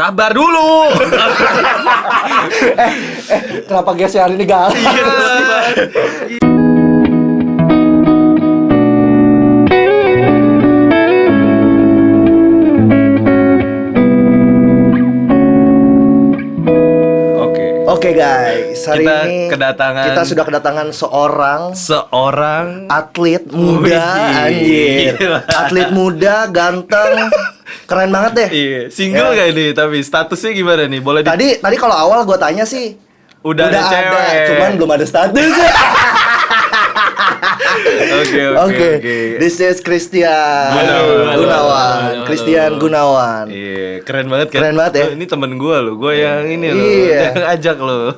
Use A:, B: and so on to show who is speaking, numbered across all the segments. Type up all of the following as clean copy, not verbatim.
A: Sabar dulu.
B: Kenapa guysnya hari ini galau? Oke guys, hari ini kita sudah kedatangan seorang atlet muda, anjir. Atlet muda, ganteng, keren banget deh.
A: Iya, single gak ini? Tapi statusnya gimana nih? Boleh
B: Tadi kalau awal gue tanya sih
A: udah ada cewek,
B: cuman belum ada status. Oke. This is Christian Gunawan. Christian Gunawan.
A: Iya, keren banget kan?
B: Keren banget ya.
A: Ini temen gue loh, gue yang ini loh.
B: Iya.
A: Yang ajak loh.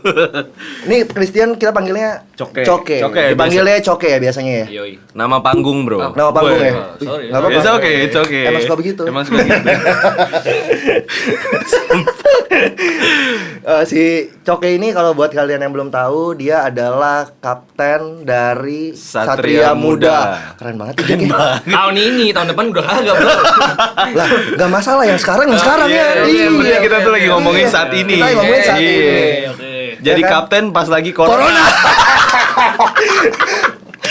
B: Ini Christian kita panggilnya
A: Coke.
B: Dipanggilnya Coke ya biasanya ya.
A: Yoi. Nama panggung bro.
B: Nama panggung ya.
A: Sorry.
B: Nggak apa-apa.
A: It's okay.
B: Emang suka begitu. Si Coke ini kalau buat kalian yang belum tahu, dia adalah kapten dari Satria Muda. Keren banget ya.
C: Tahun ini, tahun depan udah kagak bro.
B: Lah, nggak masalah yang sekarang ya.
A: Iya, kita tuh lagi ngomongin saat ini.
B: Kita ngomongin saat ini.
C: Oke.
A: Jadi
B: Ya kan?
A: kapten pas lagi corona.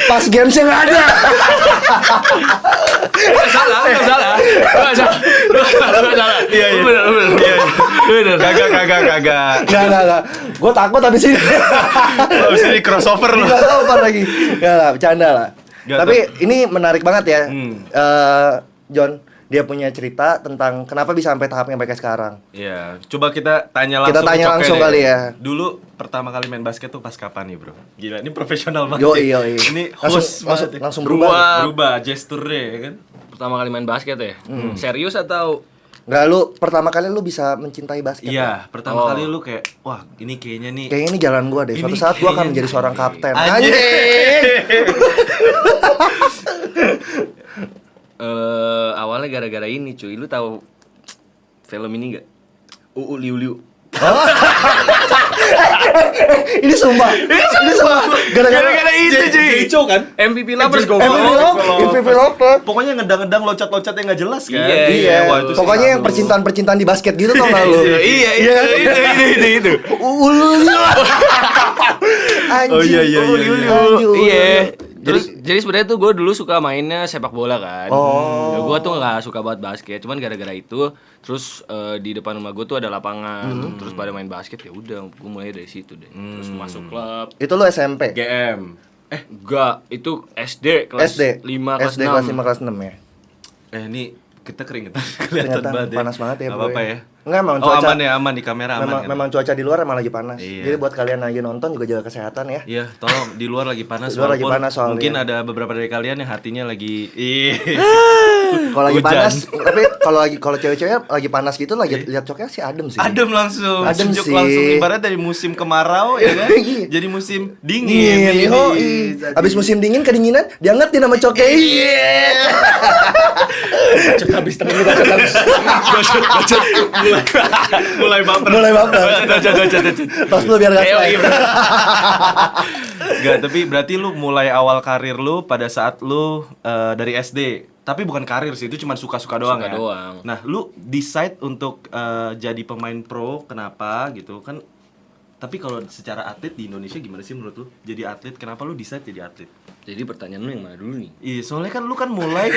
B: Pas gamesnya nggak ada.
C: Nggak salah.
A: Iya.
C: Bener.
A: Kagak.
B: Nggak. Gue takut habis ini.
A: Habis ini crossover loh.
B: Nggak tahu apa lagi. Nggak lah, bercanda lah.
A: Nggak
B: Tapi ini menarik banget ya, John. Dia punya cerita tentang kenapa bisa sampai tahap yang kayak sekarang.
A: Iya, coba kita tanya langsung.
B: Kita tanya
A: ke Coke
B: langsung
A: deh.
B: kali ya.
A: Dulu pertama kali main basket tuh pas kapan nih, Bro? Gila, ini profesional banget.
B: Yoi.
A: Ini host banget ya.
B: langsung berubah.
A: Berubah gesturnya ya kan.
C: Pertama kali main basket ya? Serius atau?
B: Nggak, lu pertama kali lu bisa mencintai basket.
A: Iya, pertama kali lu kayak wah, ini kayaknya nih.
B: Kayaknya ini jalan gua deh. Suatu
A: Ini
B: saat gua akan
A: kayaknya
B: menjadi
A: nih.
B: seorang kapten.
A: Anjing.
C: Awalnya gara-gara ini cuy. Lu tahu film ini nggak? UU Liu Liu.
B: Ini sumpah.
C: Gara-gara itu cuy.
A: Jeco kan?
C: MVP Lovers
A: MVP
C: goblok.
B: MVP Lover.
A: Pokoknya ngedang-ngedang loncat-loncat yang nggak jelas kan.
C: Iya.
A: Wah, itu sih
B: Pokoknya yang
A: satu.
B: percintaan-percintaan di basket gitu tau gak lu?
C: Iya.
A: itu.
B: Anjing.
A: Oh, iya.
B: Anjing.
C: Iya. Jadi sebenarnya tuh gue dulu suka mainnya sepak bola kan.
B: Oh.
C: Ya, gue tuh nggak suka banget basket. Cuman gara-gara itu, terus di depan rumah gue tuh ada lapangan. Terus pada main basket ya udah, gue mulai dari situ deh. Terus masuk klub.
B: Itu lu SMP?
A: GM.
C: Enggak, itu SD kelas
B: SD
C: 5 kelas
B: SD
C: 6.
B: kelas 5 kelas 6 ya.
A: Ini kita keringetan kelihatan
B: Ternyata
A: banget ya.
B: panas banget ya,
A: Gak
B: bro.
A: apa-apa ya.
B: Enggak, emang
A: Oh,
B: cuaca
A: aman di kamera aman.
B: memang cuaca di luar emang lagi panas.
A: Iya.
B: Jadi buat kalian lagi nonton juga jaga kesehatan ya.
A: Iya, tolong di luar lagi panas.
B: Di luar lagi
A: walaupun
B: panas soalnya.
A: mungkin ada beberapa dari kalian yang hatinya lagi
B: Kalau lagi
A: Hujan.
B: panas, tapi kalau cewek-cewek lagi panas gitu lagi lihat coknya sih adem sih.
A: adem langsung,
B: Adem
A: sejuk
B: sih.
A: langsung ibarat dari musim kemarau ya kan.
B: Iya.
A: Jadi musim dingin.
B: Dingin, Abis musim dingin kedinginan, diangetin sama coke.
C: Habis temen kita
A: Mulai baper.
B: Mulai baper. Tos lu biar gak
C: Iya.
B: slack.
A: Enggak, tapi berarti lu mulai awal karir lu pada saat lu dari SD. Tapi bukan karir sih, itu cuma suka-suka doang
C: Suka
A: ya.
C: doang.
A: Nah, lu decide untuk jadi pemain pro, kenapa gitu kan? Tapi kalau secara atlet di Indonesia gimana sih menurut lu? Jadi atlet, kenapa lu decide jadi atlet?
C: Jadi pertanyaan lu yang mana dulu nih?
A: Iya, soalnya kan lu kan mulai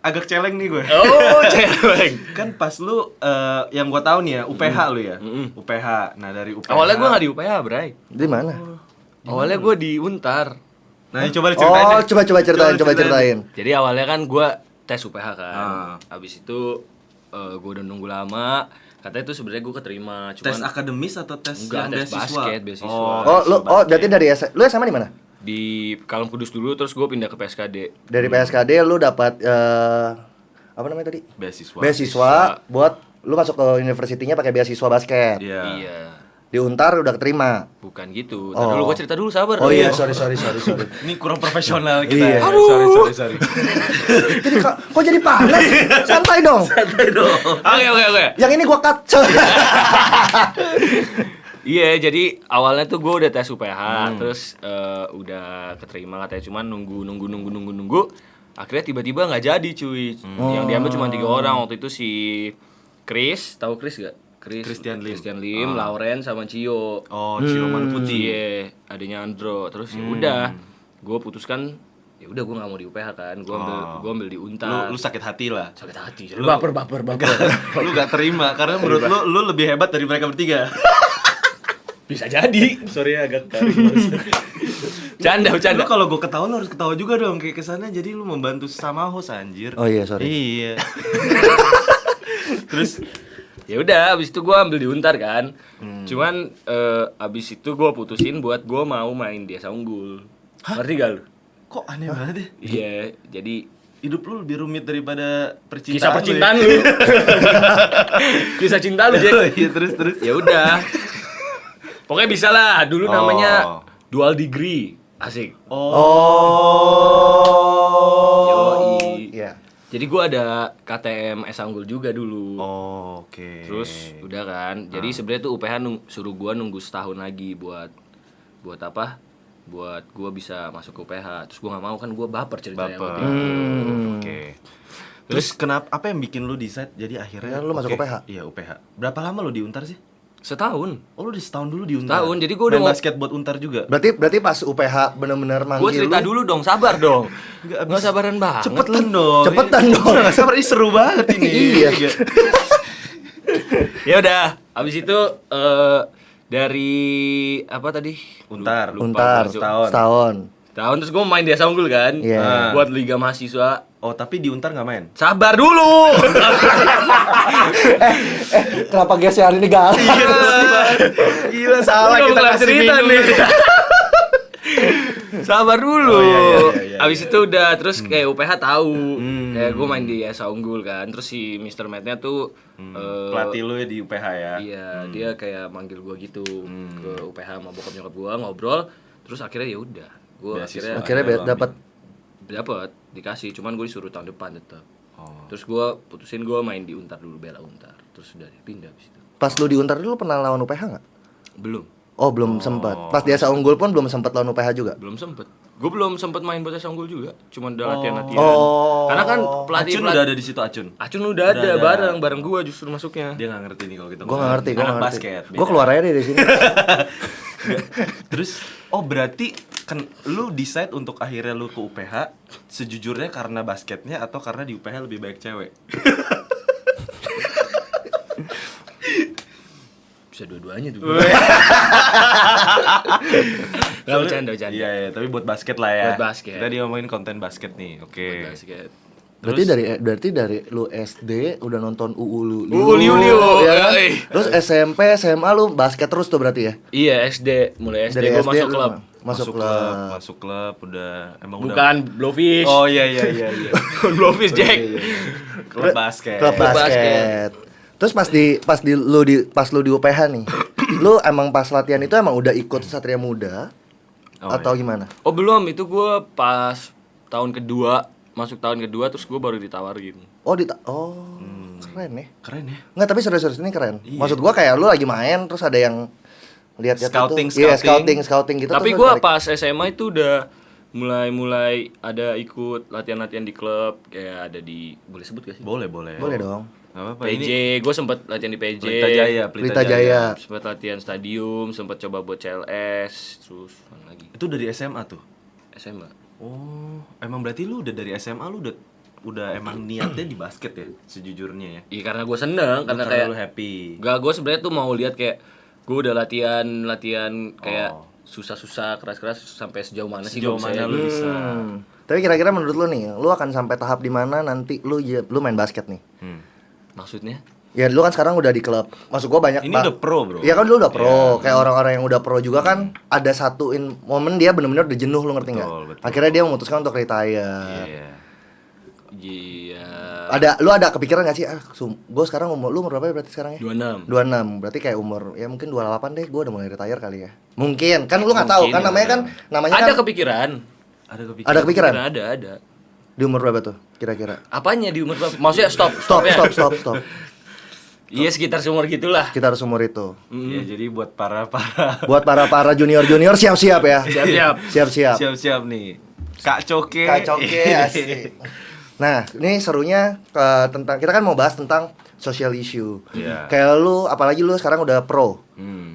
A: agak celeng nih gue.
C: Oh, cewek.
A: Kan pas lu yang gua tahu nih ya, UPH lu ya. UPH. Nah, dari UPH.
C: Awalnya gue nggak di UPH, Bray.
B: Di mana?
C: Awalnya gue di Untar.
A: Nah, coba ceritain.
B: Oh,
A: deh.
B: coba ceritain.
C: Jadi awalnya kan gue tes UPH kan.
A: Ah.
C: Abis itu gue udah nunggu lama. Katanya itu sebenarnya gue keterima. Cuman
A: Tes akademis atau tes
C: Enggak,
A: yang
C: tes basket, beasiswa.
B: Berarti dari lu SMA di mana?
C: di Kalem Kudus dulu, terus gue pindah ke PSKD.
B: Dari PSKD lu dapat apa namanya tadi? Beasiswa buat lu masuk ke universitinya pakai beasiswa basket.
A: Iya.
C: Iya.
B: Di Untar udah keterima.
C: Bukan gitu.
B: Oh.
C: Dulu gue cerita dulu, sabar.
B: Oh
C: dulu.
B: iya, sorry.
A: Ini kurang profesional kita.
B: Iya.
A: Ya. Sorry.
B: Jadi kok jadi panas? Santai dong.
C: Oke.
B: Yang ini gua cut.
C: Iya, jadi awalnya tuh gue udah tes UPH, terus udah keterima katanya, cuman nunggu. Akhirnya tiba-tiba nggak jadi cuy. Yang diambil cuma 3 orang waktu itu, si Chris, tahu Chris gak?
A: Christian Lim.
C: Lauren sama Cio.
A: Oh, Ciuman Putih.
C: Iya, adanya Andro. Terus ya udah, gue putuskan ya udah gue nggak mau di UPH kan, gue ambil di Untar.
A: Lu sakit hati lah.
C: Sakit hati.
A: Lu-
C: Baper.
A: Lu gak terima karena menurut lu lebih hebat dari mereka bertiga.
C: Bisa jadi.
A: Sorry ya, agak tarik.
C: Canda.
A: Lu kalau gue ketawa lu harus ketawa juga dong kayak kesana, jadi lu membantu sama host anjir.
B: Oh iya, sorry.
A: Iya. Terus
C: Ya udah, abis itu gue ambil di Untar kan. Cuman abis itu gue putusin buat gue mau main di Esa Unggul. Ngerti gak lu?
A: kok aneh banget ya?
C: Iya, jadi
A: Hidup lu lebih rumit daripada percintaan.
C: kisah percintaan
A: lu.
C: lu. Kisah cinta lu, Jack.
A: Iya, terus.
C: Ya udah. Pokoknya bisa lah. Dulu
A: Oh.
C: namanya dual degree. Asik. Yoi.
B: Iya.
C: Jadi gua ada KTM Esa Unggul juga dulu.
A: Oh, oke.
C: Terus udah kan. Jadi sebenarnya tuh UPH suruh gua nunggu setahun lagi buat apa? Buat gua bisa masuk ke UPH. Terus gua nggak mau kan, gua baper ceritanya.
A: Baper.
C: waktu itu.
A: Oke. Terus kenapa apa yang bikin lu decide jadi akhirnya
B: Ya, lu masuk
A: oke,
B: UPH?
A: Iya, UPH. Berapa lama lu di Untar sih?
C: Setahun.
A: Oh, lu udah setahun dulu di Untar.
C: Setahun, jadi gua udah
A: main
C: mau-
A: basket buat Untar juga.
B: Berarti pas UPH bener-bener manggil
C: Gua cerita
B: lu.
C: dulu dong, sabar dong.
A: Nggak
C: Nggak sabaran banget.
A: Cepetan dong.
B: Cepetan
A: Ini-
B: dong.
A: Udah nggak sabar, ini seru banget ini.
B: Iya.
C: Ya udah, habis itu dari apa tadi?
A: Untar.
C: Lupa
B: Untar
C: gua.
B: setahun.
C: Tahun terus gue main di Esa Unggul kan.
B: Iya.
C: Buat liga mahasiswa.
A: Oh, tapi di Untar nggak main?
C: Sabar dulu.
B: Kenapa guys hari ini galau?
A: Gila, salah
C: Udah
A: kita
C: mulai
A: kasih
C: cerita
A: minum.
C: nih. Sabar dulu.
A: Oh, iya.
C: Abis itu udah terus kayak UPH tahu.
A: Hmm.
C: Kayak gue main di Esa Unggul kan. Terus si Mr. Matt-nya tuh
A: Pelatih lu ya di UPH ya?
C: Iya, dia kayak manggil gua gitu ke UPH sama bokap nyokap gua ngobrol. Terus akhirnya ya udah. Gua
A: Beasiswa.
C: akhirnya
B: Akhirnya dapat
C: dikasih, cuman gue disuruh tahun depan tetap.
A: Oh.
C: Terus gua putusin gua main di Untar dulu, bela Untar. Terus udah pindah habis itu.
B: pas lu di Untar dulu pernah lawan UPH nggak?
C: Belum.
B: Oh, belum sempat. Pas di Asa Unggul pun belum sempat lawan UPH juga.
C: Belum sempet. Gue belum sempet main buat Esa Unggul juga, cuman udah latihan-latihan.
B: Oh.
C: Karena kan pelatih
A: Acun udah ada di situ, Acun.
C: Acun udah ada bareng gua justru masuknya.
A: Dia nggak ngerti nih kalau kita.
B: Gua nggak ngerti, gua
A: Anak
B: nggak ngerti.
A: basket.
B: Gua keluar aja deh dari sini.
A: Terus, oh berarti kan lu decide untuk akhirnya lu ke UPH sejujurnya karena basketnya atau karena di UPH lebih banyak cewek?
C: Bisa dua-duanya tuh. Gak bercanda.
A: Iya, tapi buat basket lah ya.
C: Buat basket.
A: Kita dia ngomongin konten basket nih, oke.
C: Buat basket.
B: Berarti dari lu SD udah nonton UU
C: Liu,
B: ya kan?
C: yoi.
B: Terus SMP, SMA lu basket terus tuh berarti ya?
C: Iya, SD, mulai SD
B: Dari
C: gue
B: SD
C: masuk
B: lu
C: klub.
B: Masuk klub.
A: Masuk klub udah emang
C: Bukan Blowfish.
A: udah. Oh iya.
C: Bukan Blowfish, Jack.
A: Klub basket.
B: Klub
C: basket.
B: basket. Terus pas lu di UPH nih, lu emang pas latihan itu emang udah ikut Satria Muda
A: Oh,
B: atau
A: iya.
B: gimana?
C: Oh belum, itu gue pas tahun kedua, masuk tahun kedua terus gue baru ditawarin.
B: Keren ya.
A: Keren ya.
B: Nggak, tapi serius ini keren.
A: Iya.
B: Maksud gua kayak lu lagi main terus ada yang lihat
A: Scouting,
B: itu. Iya,
A: scouting.
B: scouting gitu.
C: Tapi
B: terus
C: gue
B: lu tarik.
C: pas SMA itu udah mulai ada ikut latihan-latihan di klub, kayak ada di, boleh sebut gak sih?
A: Boleh.
B: Boleh dong.
A: Gak apa-apa.
C: PJ, gue sempet latihan di PJ.
A: Pelita Jaya.
C: Sempet latihan stadium, sempet coba buat CLS, terus mana lagi?
A: Itu dari SMA tuh.
C: SMA.
A: Oh, emang berarti lu udah dari SMA lu udah emang niatnya di basket ya sejujurnya ya.
C: Iya karena gue seneng, karena kayak
A: lu happy.
C: gak, gue sebenarnya tuh mau lihat kayak gue udah latihan kayak
A: Oh.
C: susah-susah keras-keras sampai sejauh mana sih
A: Sejauh
C: gua
A: mana lu bisa.
B: Tapi kira-kira menurut lu nih, lu akan sampai tahap di mana nanti lu main basket nih?
C: Maksudnya?
B: Ya lu kan sekarang udah di klub. Maksud gua banyak
A: Ini udah pro, Bro.
B: Iya kan lu udah pro.
A: Iya.
B: Kayak orang-orang yang udah pro juga kan ada satuin momen dia bener-bener udah jenuh, lu ngerti nggak?
A: Betul.
B: Akhirnya dia memutuskan untuk retire.
A: Iya.
C: Iya.
B: Lu ada kepikiran gak sih? Gue sekarang umur berapa ya berarti sekarang ya?
C: 26.
B: 26. Berarti kayak umur ya mungkin 28 deh gue udah mulai retire kali ya. Mungkin. Kan lu nggak tahu kan namanya
C: Ada
B: kan
C: kepikiran.
B: ada kepikiran.
C: Ada.
B: Di umur berapa tuh kira-kira?
C: Apanya di umur berapa? Maksudnya stop ya?
B: Stop.
C: Iya sekitar seumur gitulah.
B: Kita harus umur itu.
A: Iya, jadi buat para
B: Buat para junior siap-siap ya.
C: Siap-siap.
B: Siap-siap.
A: nih. Kak Coke.
B: Kacau asik. Nah, ini serunya tentang kita kan mau bahas tentang social issue.
A: Iya.
B: Kayak lu, apalagi lu sekarang udah pro.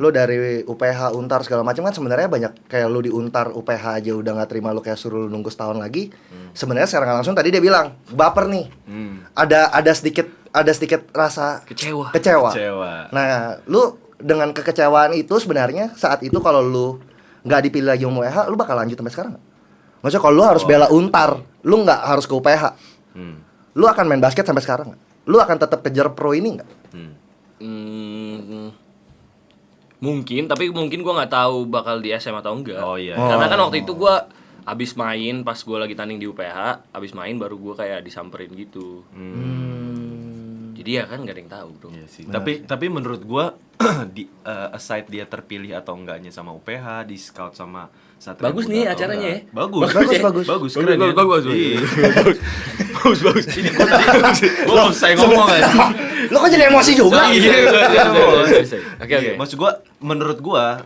B: Lu dari UPH, Untar segala macam kan sebenarnya banyak kayak lu di Untar, UPH aja udah nggak terima lu kayak suruh lu nunggu setahun lagi. Sebenarnya secara nggak langsung tadi dia bilang baper nih. Ada sedikit rasa
C: Kecewa.
A: Kecewa.
B: Nah, lu dengan kekecewaan itu sebenarnya saat itu kalau lu nggak dipilih lagi sama UPH, lu bakal lanjut sampai sekarang nggak? Maksudnya kalau lu harus bela Untar, lu nggak harus ke UPH. Lu akan main basket sampai sekarang nggak? Lu akan tetap kejar pro ini nggak?
C: Mungkin, tapi mungkin gue nggak tahu bakal di SM atau enggak.
A: Oh, iya.
C: Karena kan waktu itu gue abis main, pas gue lagi tanding di UPH, abis main baru gue kayak disamperin gitu. Jadi ya kan gak ada yang tahu bro.
A: Iya sih. Tapi menurut gua aside dia terpilih atau enggaknya sama UPH, di scout sama Satria
C: Bagus
A: Muda
C: nih
A: atau
C: acaranya
A: enggak.
C: ya.
A: Bagus.
B: Bagus.
A: Keren ya.
C: Bagus.
A: Iya.
C: Bagus.
A: Ini gua belum saya ngomong aja.
B: Lu kok jadi emosi juga?
C: Oke.
A: Maksud gua, menurut gua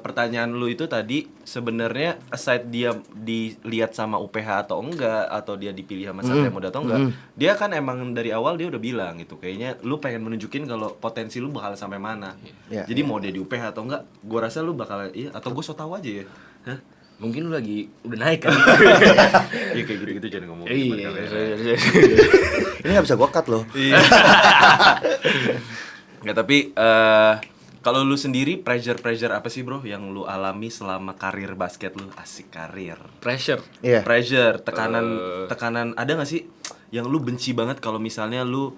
A: pertanyaan lu itu tadi sebenarnya aside dia dilihat sama UPH atau enggak, atau dia dipilih sama Satria Muda atau enggak, dia kan emang dari awal dia udah bilang gitu, kayaknya lu pengen menunjukin kalau potensi lu bakal sampai mana.
B: Iya.
A: Jadi mau dia di UPH atau enggak, gua rasa lu bakal atau gua so tau aja ya. Hah?
C: Mungkin lu lagi udah naik kan.
A: Iya kayak gitu-gitu jangan ngomong.
C: Iya.
B: Ini nggak bisa gua cut loh.
A: Nggak, tapi kalau lu sendiri pressure apa sih bro yang lu alami selama karir basket lu? Asik, karir.
C: Pressure.
B: Iya.
A: Pressure, tekanan ada nggak sih yang lu benci banget kalau misalnya lu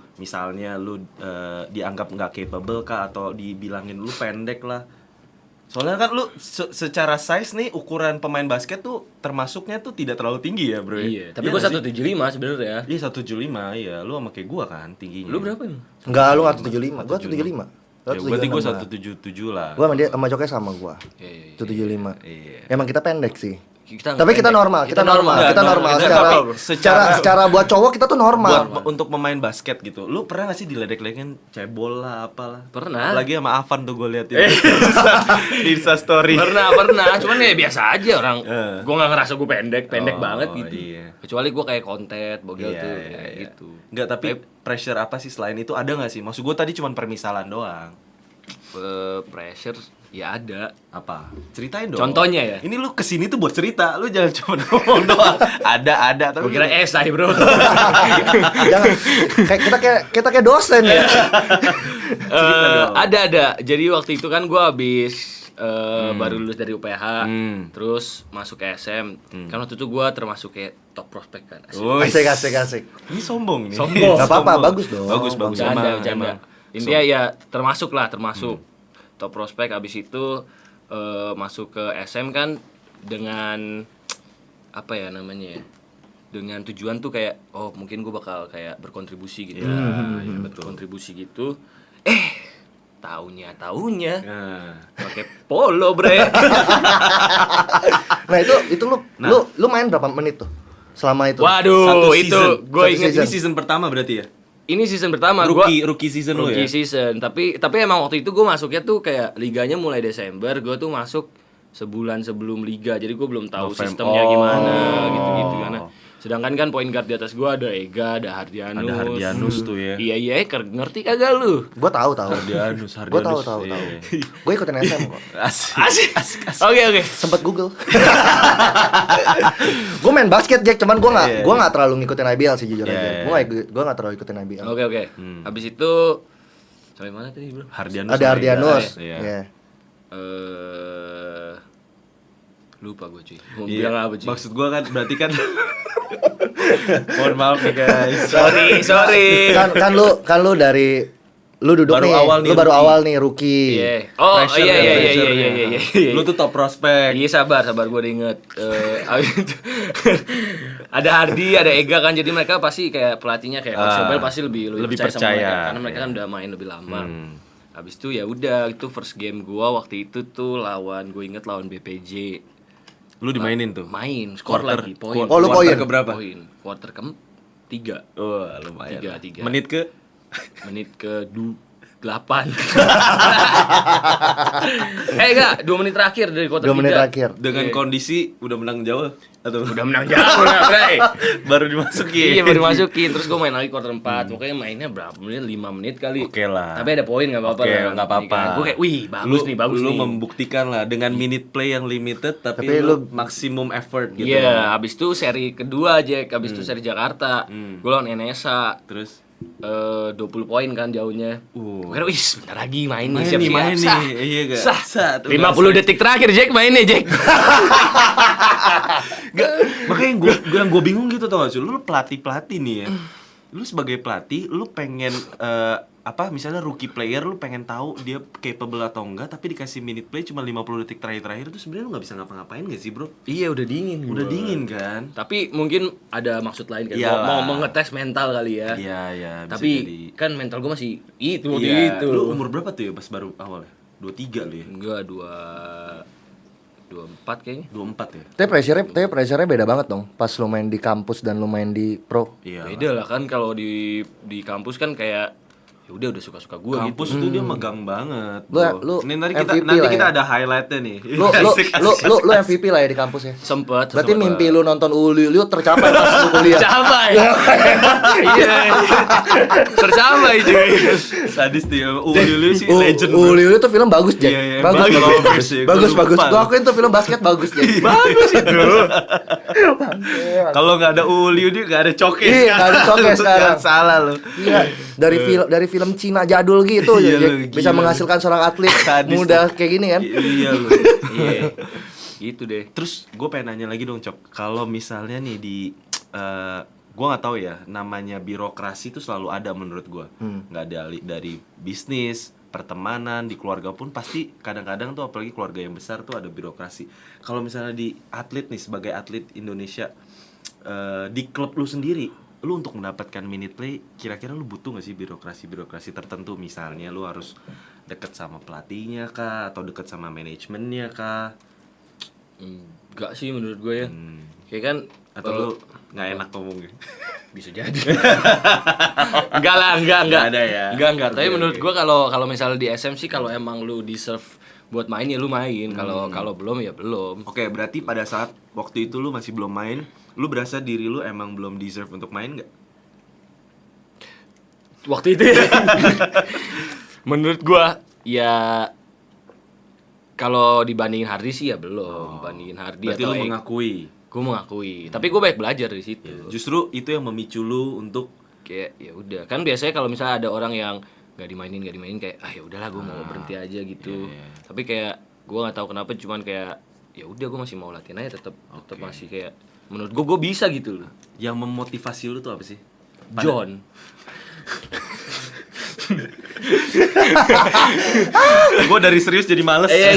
A: dianggap nggak capable kah, atau dibilangin lu pendek lah? Soalnya kan lu secara size nih, ukuran pemain basket tuh termasuknya tuh tidak terlalu tinggi ya bro.
C: Iya, tapi
A: Iya
C: gua
A: nggak sih?
C: 175 sebenarnya.
A: Iya 175 ya, lu sama kayak gua kan tingginya.
C: Lu berapa emang?
B: Enggak, lu nggak 75. Gua 75.
A: Ya, berarti gua 177 lah.
B: Gua sama dia sama Coke sama gua.
C: Iya.
B: 175.
A: Iya.
B: Emang kita pendek sih.
C: Kita
B: Tapi kita normal, kita normal. Secara buat cowok kita tuh normal.
A: Untuk pemain basket gitu, lu pernah gak sih diledek-ledekin cebol lah apalah?
C: Pernah.
A: Apalagi sama Avan tuh gue liatin di Insta story.
C: Pernah, cuman ya biasa aja orang. Gua nggak ngerasa gua pendek banget gitu.
A: Iya.
C: Kecuali gua kayak konten, bogel tuh
A: Iya.
C: kayak gitu.
A: Enggak, tapi pressure apa sih selain itu, ada gak sih? Maksud gue tadi cuma permisalan doang.
C: Pressure ya ada.
A: Apa? Ceritain dong.
C: Contohnya ya?
A: Ini lu kesini tuh buat cerita, lu jangan cuma ngomong doang. Ada tapi
C: Gua kira esai bro.
B: Jangan kita kayak dosen ya.
C: Ada. Jadi waktu itu kan gua habis baru lulus dari UPH, terus masuk ke SM. Kan waktu itu gua termasuk kayak top prospek kan. Asik.
B: Asik.
A: Ini sombong nih.
C: Sombong.
B: Gak apa-apa, bagus dong.
A: Bagus.
C: Bercanda.
A: Emang.
C: Intinya ya termasuk top prospek. Abis itu masuk ke SM kan dengan apa ya namanya ya, dengan tujuan tuh kayak mungkin gue bakal kayak berkontribusi gitu. Berkontribusi gitu. Taunya pakai polo bre.
B: Nah, itu lu main berapa menit tuh? Selama itu.
C: Waduh, itu gue inget
A: Ini season pertama berarti ya?
C: ini season pertama.
A: Rookie season lu ya?
C: Rookie season. Tapi emang waktu itu gue masuknya tuh kayak liganya mulai Desember. Gue tuh masuk sebulan sebelum liga. Jadi gue belum tahu sistemnya gimana gitu-gitu kan. Sedangkan kan point guard di atas gue ada Ega, ada Hardianus.
A: Ada Hardianus tuh ya.
C: Iya, ngerti kagak lu?
B: Gua tahu.
A: Hardianus.
B: Gua tahu. Gue ikutin SM kok.
A: Asik.
C: Oke.
B: Sempet Google. Gue main basket Jack, cuman gue nggak terlalu ngikutin IBL sih jujur aja. Gue nggak terlalu ikutin IBL.
C: Oke. Habis itu sampai mana tadi, Bro?
B: Ada Hardianus.
A: Iya.
C: Lupa gue cuy. Mau bilang apa cuy?
A: Maksud gue kan berarti kan mohon maaf nih guys.
C: Sorry.
B: Kan lu dari lu duduk
A: Baru
B: nih,
A: awal nih,
B: lu baru
A: rookie.
B: awal nih rookie.
C: Iya. Oh
A: Pressure
C: iya.
A: ya, pressure-nya. Lu tuh top prospek.
C: Iya sabar gue udah inget. Abis itu ada Hardi, ada Ega kan, jadi mereka pasti kayak pelatihnya kayak Coach Sobel pasti lebih percaya sama mereka karena mereka kan udah main lebih lama. Abis itu ya udah, itu first game gua waktu itu tuh lawan BPJ.
A: Lu dimainin tuh?
C: Main, skor lagi, poin.
B: Oh, lu poin
A: ke berapa?
C: Poin. Quarter ke 3.
A: Oh, lumayan.
C: Tiga.
A: Menit ke?
C: Menit ke 8. Enggak, 2 menit terakhir dari kuarter
B: 2 menit
C: 3.
B: terakhir.
A: Dengan
C: Iya.
A: kondisi udah menang jauh atau
C: Udah menang jauh lah, Bray.
A: baru dimasukin.
C: Iya, baru masukin. Terus gue main lagi kuarter 4. Pokoknya mainnya berapa menit? 5 menit kali.
A: Oke lah.
C: Tapi ada poin enggak apa-apa
A: Oke,
C: lah.
A: nggak apa-apa.
C: Gue kayak, wih, bagus nih, bagus
A: lu
C: nih.
A: membuktikan lah dengan minute play yang limited tapi,
B: Tapi
A: lu
B: lu-
A: maksimum effort gitu.
C: Iya, habis itu seri kedua Jack, habis itu seri Jakarta.
A: Hmm.
C: Gue lawan NSA.
A: Terus
C: 20 poin kan jauhnya. Kira wih bentar lagi main nih,
A: Main nih,
C: siap-siap.
A: main
C: Sah.
A: nih. Iya gak?
C: Sah.
A: Sah, tuh
C: 50 detik terakhir Jack mainnya Jack.
A: Gak, makanya yang gue bingung gitu tau gak sih, lu pelatih nih ya, lu sebagai pelatih, lu pengen misalnya rookie player, lu pengen tahu dia capable atau enggak, tapi dikasih minute play cuma 50 detik terakhir itu sebenarnya lu nggak bisa ngapa-ngapain gak sih bro?
C: Iya udah dingin.
A: Udah
C: gua.
A: dingin kan?
C: Tapi mungkin ada maksud lain kan.
A: Iyalah.
C: Mau ngetes mental kali ya.
A: Iya, bisa
C: Tapi
A: jadi.
C: kan mental gue masih itu
A: Iya,
C: gitu.
A: lu umur berapa tuh ya pas baru awal ya? 23 lu ya?
C: Enggak 24 kayaknya.
A: 24 ya?
B: Tapi pressure-nya beda banget dong. Pas lu main di kampus dan lu main di pro.
A: Iya.
C: Beda lah kan kalau di kampus kan kayak ya udah suka-suka gue gitu.
A: Kampus tuh dia megang banget.
B: Lu-
A: bro.
B: lu
A: Ini nanti
B: MVP
A: kita
B: lah ya.
A: ada highlightnya nih.
B: Lu MVP lah ya di kampus ya.
C: Sempet.
B: Berarti mimpi lu nonton Ulu tercapai pas lu kuliah.
C: Tercapai. Iya. Tercapai cuy.
A: Sadis tuh ya. Ulu sih legend.
B: Ulu tuh film bagus, Jack.
A: Iya, iya,
B: Bagus,
A: bagus,
B: bagus.
A: bagus sih.
B: Bagus,
A: Gua
B: bagus.
A: lupa.
B: Gua akuin tuh film basket bagus, Jack.
C: Bagus itu.
A: Kalau nggak ada Uli dia nggak ada cokes.
B: Iya, nggak ada cokes sekarang.
A: Jangan salah lu.
B: Iya, dari film Cina jadul gitu
A: Iya,
B: Jack.
A: lu,
B: Bisa
A: gila.
B: menghasilkan seorang atlet
A: Sadis
B: muda kayak gini kan.
A: Iya lu.
C: Iya. Gitu deh.
A: Terus gue pengen nanya lagi dong Cok. Kalau misalnya nih di gue nggak tahu ya, namanya birokrasi itu selalu ada menurut gue. Nggak ada dari bisnis, pertemanan, di keluarga pun pasti kadang-kadang tuh, apalagi keluarga yang besar tuh ada birokrasi. Kalau misalnya di atlet nih, sebagai atlet Indonesia, di klub lu sendiri, lu untuk mendapatkan minute play, kira-kira lu butuh nggak sih birokrasi tertentu? Misalnya lu harus deket sama pelatihnya kah, atau deket sama manajemennya kah?
C: Enggak sih menurut gue ya. Kayak kan
A: Atau lu nggak enak ngomongnya?
C: bisa jadi. Enggak lah, enggak.
A: Nggak ada ya?
C: Enggak. Tapi
A: Oke,
C: menurut
A: oke.
C: gua kalau misalnya di SM sih, kalau emang lu deserve buat main ya lu main. Kalau belum ya belum.
A: Oke, berarti pada saat waktu itu lu masih belum main, lu berasa diri lu emang belum deserve untuk main nggak?
C: Waktu itu ya. Menurut gua ya kalau dibandingin Hardy sih ya belum. Bandingin Hardy
A: Berarti
C: atau
A: lu mengakui.
C: Gue mengakui. Tapi gue banyak belajar dari situ.
A: Justru itu yang memicu lu untuk
C: Kayak ya udah. Kan biasanya kalau misalnya ada orang yang nggak dimainin kayak ya udahlah gue mau berhenti aja gitu.
A: iya.
C: Tapi kayak gue nggak tahu kenapa, cuman kayak ya udah gue masih mau latihan aja, tetap masih kayak menurut gue bisa gitu loh.
A: yang memotivasi lu tuh apa sih?
C: John.
A: Gue dari serius jadi males.
C: Iya.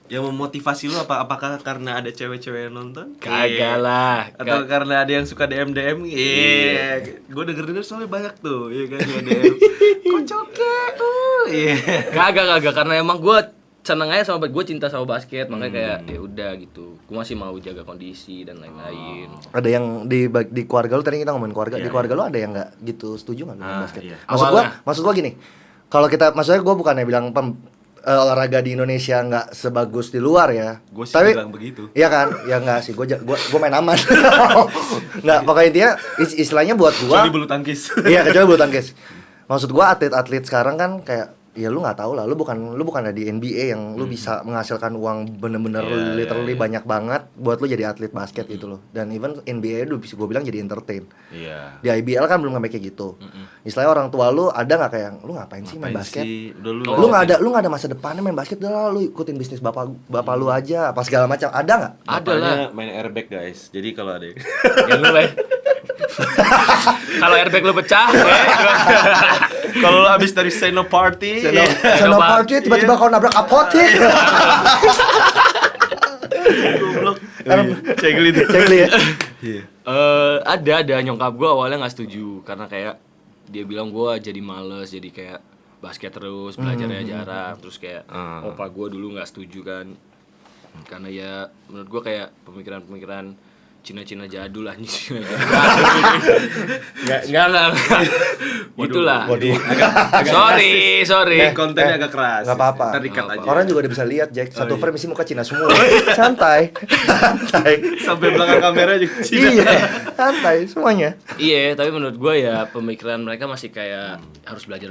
A: Yang memotivasi lu apakah karena ada cewek-cewek yang nonton?
C: Kagak lah.
A: Atau karena ada yang suka DM? Iya. Gue denger soalnya banyak tuh, iya kan, yang DM. Kocoknya. Iya.
C: Kagak karena emang gue seneng aja sama, gue cinta sama basket, makanya kayak ya udah gitu. Gue masih mau jaga kondisi dan lain-lain.
B: Ada yang di keluarga lu, tadi kita ngomongin keluarga. Di
A: Iya,
B: keluarga lu ada yang nggak gitu setuju nggak dengan basket?
A: iya.
B: Maksud gua gini. Kalau maksudnya gua bukannya bilang olahraga di Indonesia nggak sebagus di luar ya.
A: Gue sih
B: Tapi
A: bilang begitu.
B: iya kan? Ya nggak sih. Gua main aman. Nggak, pokoknya intinya istilahnya buat gua.
A: Kecuali bulu tangkis.
B: Iya, kecuali bulu tangkis. Maksud gua atlet-atlet sekarang kan kayak ya lu nggak tahu lah, lu bukan ada di NBA yang lu bisa menghasilkan uang bener-bener literally banyak banget buat lu jadi atlet basket gitu loh. Dan even NBA itu bisa gue bilang jadi entertain.
A: Iya.
B: Di IBL kan belum sampai kayak gitu. Istilahnya orang tua lu ada nggak kayak lu ngapain sih main basket?
A: Udah
B: Lu nggak ada masa depannya main basket, udah lah, lu ikutin bisnis bapak lu aja apa segala macam, ada nggak?
C: Ada lah.
A: main airbag guys. Jadi kalau ada
C: Ya lu lah. Kalau airbag lu pecah,
A: kalau lu abis dari Seno party,
B: Sana party tiba-tiba kau nabrak apotek.
A: goblok. Cegli itu.
B: Cegli ya.
A: Iya.
C: Ada nyokap gue awalnya nggak setuju karena kayak dia bilang gue jadi males, jadi kayak basket terus, belajarnya jarang, terus kayak opa gue dulu nggak setuju kan, karena ya menurut gue kayak pemikiran Cina-Cina jadul anjing. Cina jadul. Enggak. Itulah.
B: Waduh.
C: Sorry.
A: Kontennya agak keras.
B: Nggak apa-apa.
A: Ntar di-cut aja.
B: Orang juga udah bisa lihat Jack, satu frame isi muka Cina semua. Santai.
A: Sampai belakang kamera juga Cina.
B: Iya, santai semuanya.
C: Iya, tapi menurut gue ya pemikiran mereka masih kayak harus belajar.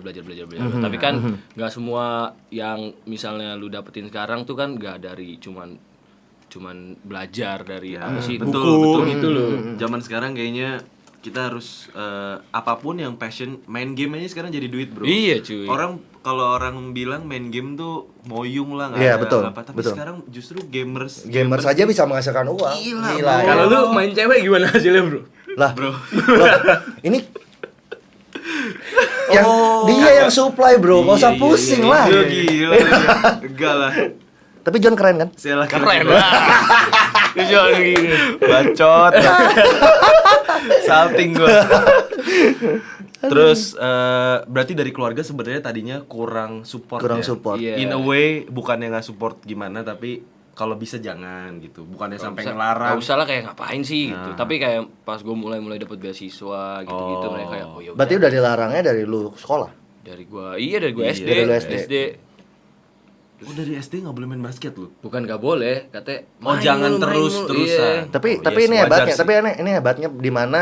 C: Tapi kan nggak semua yang misalnya lu dapetin sekarang tuh kan nggak dari cuman belajar dari apa sih
A: Betul
C: gitu loh.
A: Zaman sekarang kayaknya kita harus apapun yang passion, main game aja sekarang jadi duit, bro.
C: Iya, cuy.
A: Kalau orang bilang main game tuh moyung lah, nggak
B: Iya,
A: ada
B: betul,
A: apa. Tapi
B: betul.
A: sekarang justru gamers
B: Saja bisa menghasilkan uang.
A: Gila,
B: Gila.
A: bro.
C: Kalau lu main cewek gimana hasilnya, bro?
B: Lah,
A: bro.
B: loh, ini yang dia yang supply, bro. Gak usah pusing lah.
A: Lu gila. Enggak lah.
B: Tapi John keren kan?
A: Sialah
C: Keren lah.
A: Bacot. Salting gua. Terus berarti dari keluarga sebenarnya tadinya kurang support.
B: Kurang
A: ya?
B: support.
C: Iya.
A: In a way bukannya nggak support gimana, tapi kalau bisa jangan gitu. Bukannya sampai ngelarang.
C: Gak usah lah kayak ngapain sih gitu. Tapi kayak pas gue mulai dapet beasiswa gitu-gitu mereka kayak oh ya
B: Berarti udah dilarangnya dari lu sekolah.
C: dari gue SD.
B: Dari lu SD.
A: Oh, dari SD nggak boleh main basket lu?
C: Bukan gak boleh, katanya
A: Oh,
C: main
A: jangan
C: mulu, main mulu.
A: terus-terusan.
C: Iya.
B: Tapi
A: Oh, yes,
B: ini
A: wajar
B: hebatnya,
A: sih.
B: tapi ini hebatnya di mana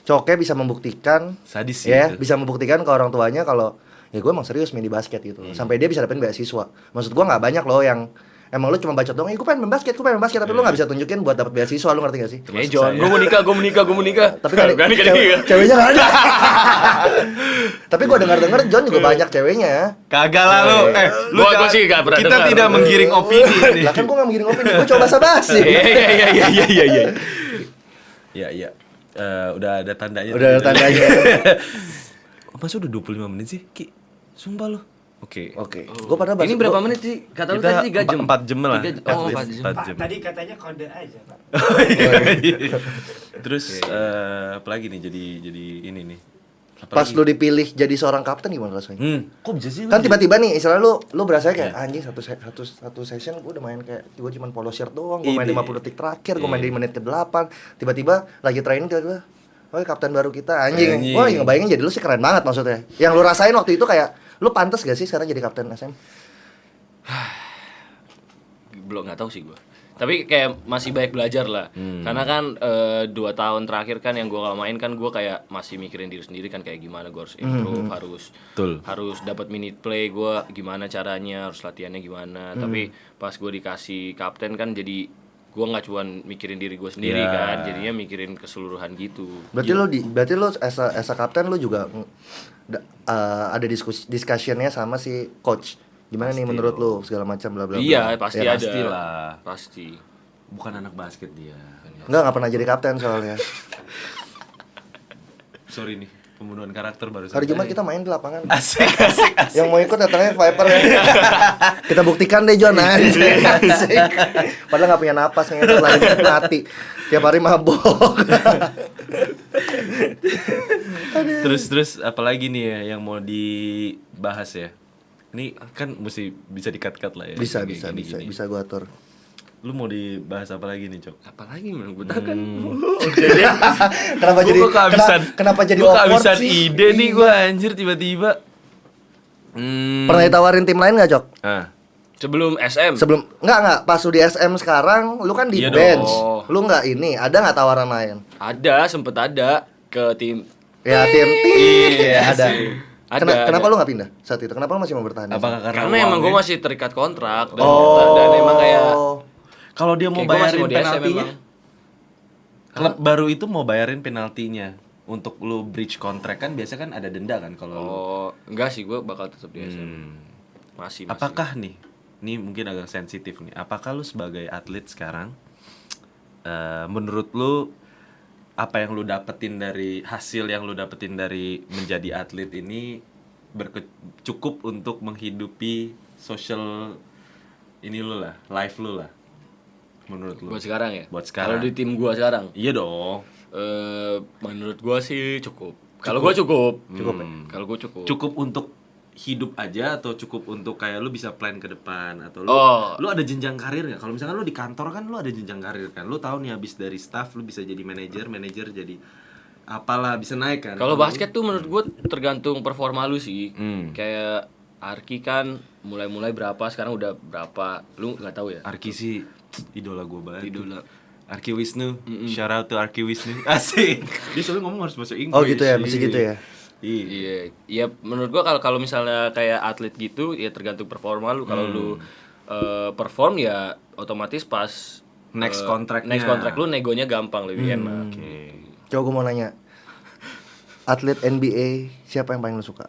B: Coke bisa membuktikan
A: Sadis sih
B: ya,
A: itu.
B: bisa membuktikan ke orang tuanya kalau ya gue emang serius main di basket gitu. Sampai dia bisa dapetin beasiswa. Maksud gue nggak banyak loh yang emang lu cuma bacot doang, gue pengen main basket, tapi lu nggak bisa tunjukin buat dapet beasiswa, lu ngerti gak sih?
C: John, gue mau nikah.
B: Tapi kan ceweknya nggak ada. Tapi gue dengar John juga banyak ceweknya.
A: Kagak lah lu. Lu
C: Gua
A: jangan-
C: sih nggak pernah
A: kita
C: dengar.
A: tidak menggiring opini nih.
B: Lah kan gue nggak mikirin opini, gue coba basa-basi.
C: Iya.
A: Iya. Udah ada tandanya.
B: Udah ada tandanya.
A: Masa udah 25 menit sih, Ki? Sumpah lu. Oke.
B: Oke. Gue pada
C: Ini berapa menit sih? Kata lu
A: Kita
C: tadi 3 jam.
A: 4 jam lah.
C: 3 jam.
A: At
C: Oh,
A: least
C: 4 jam.
A: 4
D: Pak,
A: jam.
D: tadi katanya kode aja, Pak.
A: Terus apa lagi nih jadi ini nih. Apa
B: Pas
A: lagi?
B: lu dipilih jadi seorang kapten gimana rasanya?
A: Kok bisa sih?
B: Kan tiba-tiba nih istilah lu berasa kayak anjing satu session gue udah main kayak gue cuma polo shirt doang, gue main
A: Ini.
B: 50 detik terakhir, gue main di menit ke-8, tiba-tiba lagi training tiba-tiba oh kapten baru kita anjing. Wah, yang ngebayangin jadi lu sih keren banget maksudnya. Yang lu rasain waktu itu kayak lu pantas gak sih sekarang jadi kapten SM?
C: Belum, nggak tahu sih gue. Tapi kayak masih banyak belajar lah. Karena kan 2 tahun terakhir kan yang gue gak main kan gue kayak masih mikirin diri sendiri kan kayak gimana gue harus improve,
A: Betul.
C: harus dapat minute play gue gimana caranya, harus latihannya gimana. Tapi pas gue dikasih kapten kan jadi gue nggak cuma mikirin diri gue sendiri
A: Ya.
C: kan, jadinya mikirin keseluruhan gitu.
B: Berarti lu as a kapten lu juga ada discussionnya sama si coach. Gimana nih menurut lu segala macam bla bla bla.
C: Iya pasti
B: Ya,
C: ada.
A: pastilah.
C: Pasti.
A: Bukan anak basket dia.
B: Nggak pernah jadi kapten soalnya.
A: Sorry nih, pembunuhan karakter baru
B: Hari Jumat kita main di lapangan.
A: Asik.
B: Yang mau ikut datangnya Viper ya. Kita buktikan deh John anjing. Asik. Padahal nggak punya napas nih, lari dikit mati. Tiap hari mabok.
A: Terus apalagi nih ya yang mau dibahas ya? Ini kan mesti bisa di-cut lah ya.
B: Bisa
A: Kayak gini.
B: bisa gua atur.
A: Lu mau dibahas apa lagi nih, Cok?
C: Apalagi menurut gue kan.
B: Kenapa jadi
A: Gua kehabisan.
B: kenapa jadi
A: Gua
B: awkward
A: kehabisan
B: sih?
A: ide nih gua anjir tiba-tiba.
B: Pernah ditawarin tim lain nggak Cok?
C: Sebelum SM.
B: Sebelum enggak pas lu di SM sekarang lu kan di
A: Iya
B: bench.
C: dong.
B: Lu nggak ini, ada nggak tawaran lain?
C: Ada, sempet ada ke tim.
B: Ya tim
A: Iya
B: ada.
A: sih.
B: Kenapa lu nggak pindah saat itu? Kenapa lu masih mau bertahan? di
A: Apakah
C: Karena emang gue
A: uangnya?
C: masih terikat kontrak dan,
B: Oh.
C: dan emang kayak
A: Kalau dia mau
C: kayak gua masih
A: bayarin
C: mau di SM
A: penaltinya,
C: emang.
A: klub baru itu mau bayarin penaltinya untuk lu breach kontrak kan biasa kan ada denda kan kalau lu.
C: Oh, enggak sih gue bakal tetap di SM. Masih.
A: Apakah nih mungkin agak sensitif nih. Apakah lu sebagai atlet sekarang menurut lu apa yang lu dapetin dari hasil yang lu dapetin dari menjadi atlet ini cukup untuk menghidupi social ini lu lah, life lu lah. Menurut lu?
C: buat sekarang ya?
A: Buat sekarang.
C: Kalau di tim gue sekarang,
A: Iya dong.
C: menurut gue sih cukup. Kalau gue cukup.
B: Cukup ya?
C: Kalau gue cukup.
A: Cukup untuk hidup aja atau cukup untuk kayak lu bisa plan ke depan atau lu ada jenjang karir nggak? Kalau misalkan lu di kantor kan lu ada jenjang karir kan, lu tahu nih habis dari staff lu bisa jadi manajer jadi apalah, bisa naik kan.
C: Kalau basket tuh menurut gue tergantung performa lu sih. Kayak Arki kan mulai berapa, sekarang udah berapa, lu nggak tahu ya?
A: Arki sih idola gue banget.
C: Idola.
A: Arki Wisnu, shout out to Arki Wisnu. Asik. Dia soalnya ngomong harus bahasa Inggris.
B: Oh gitu ya, mesti gitu ya.
C: Iya, menurut gua kalau misalnya kayak atlet gitu ya tergantung performa lu. Kalau lu perform ya otomatis pas
A: Next contract
C: lu negonya gampang, lebih enak.
B: Coba gue mau nanya, atlet NBA siapa yang paling lu suka?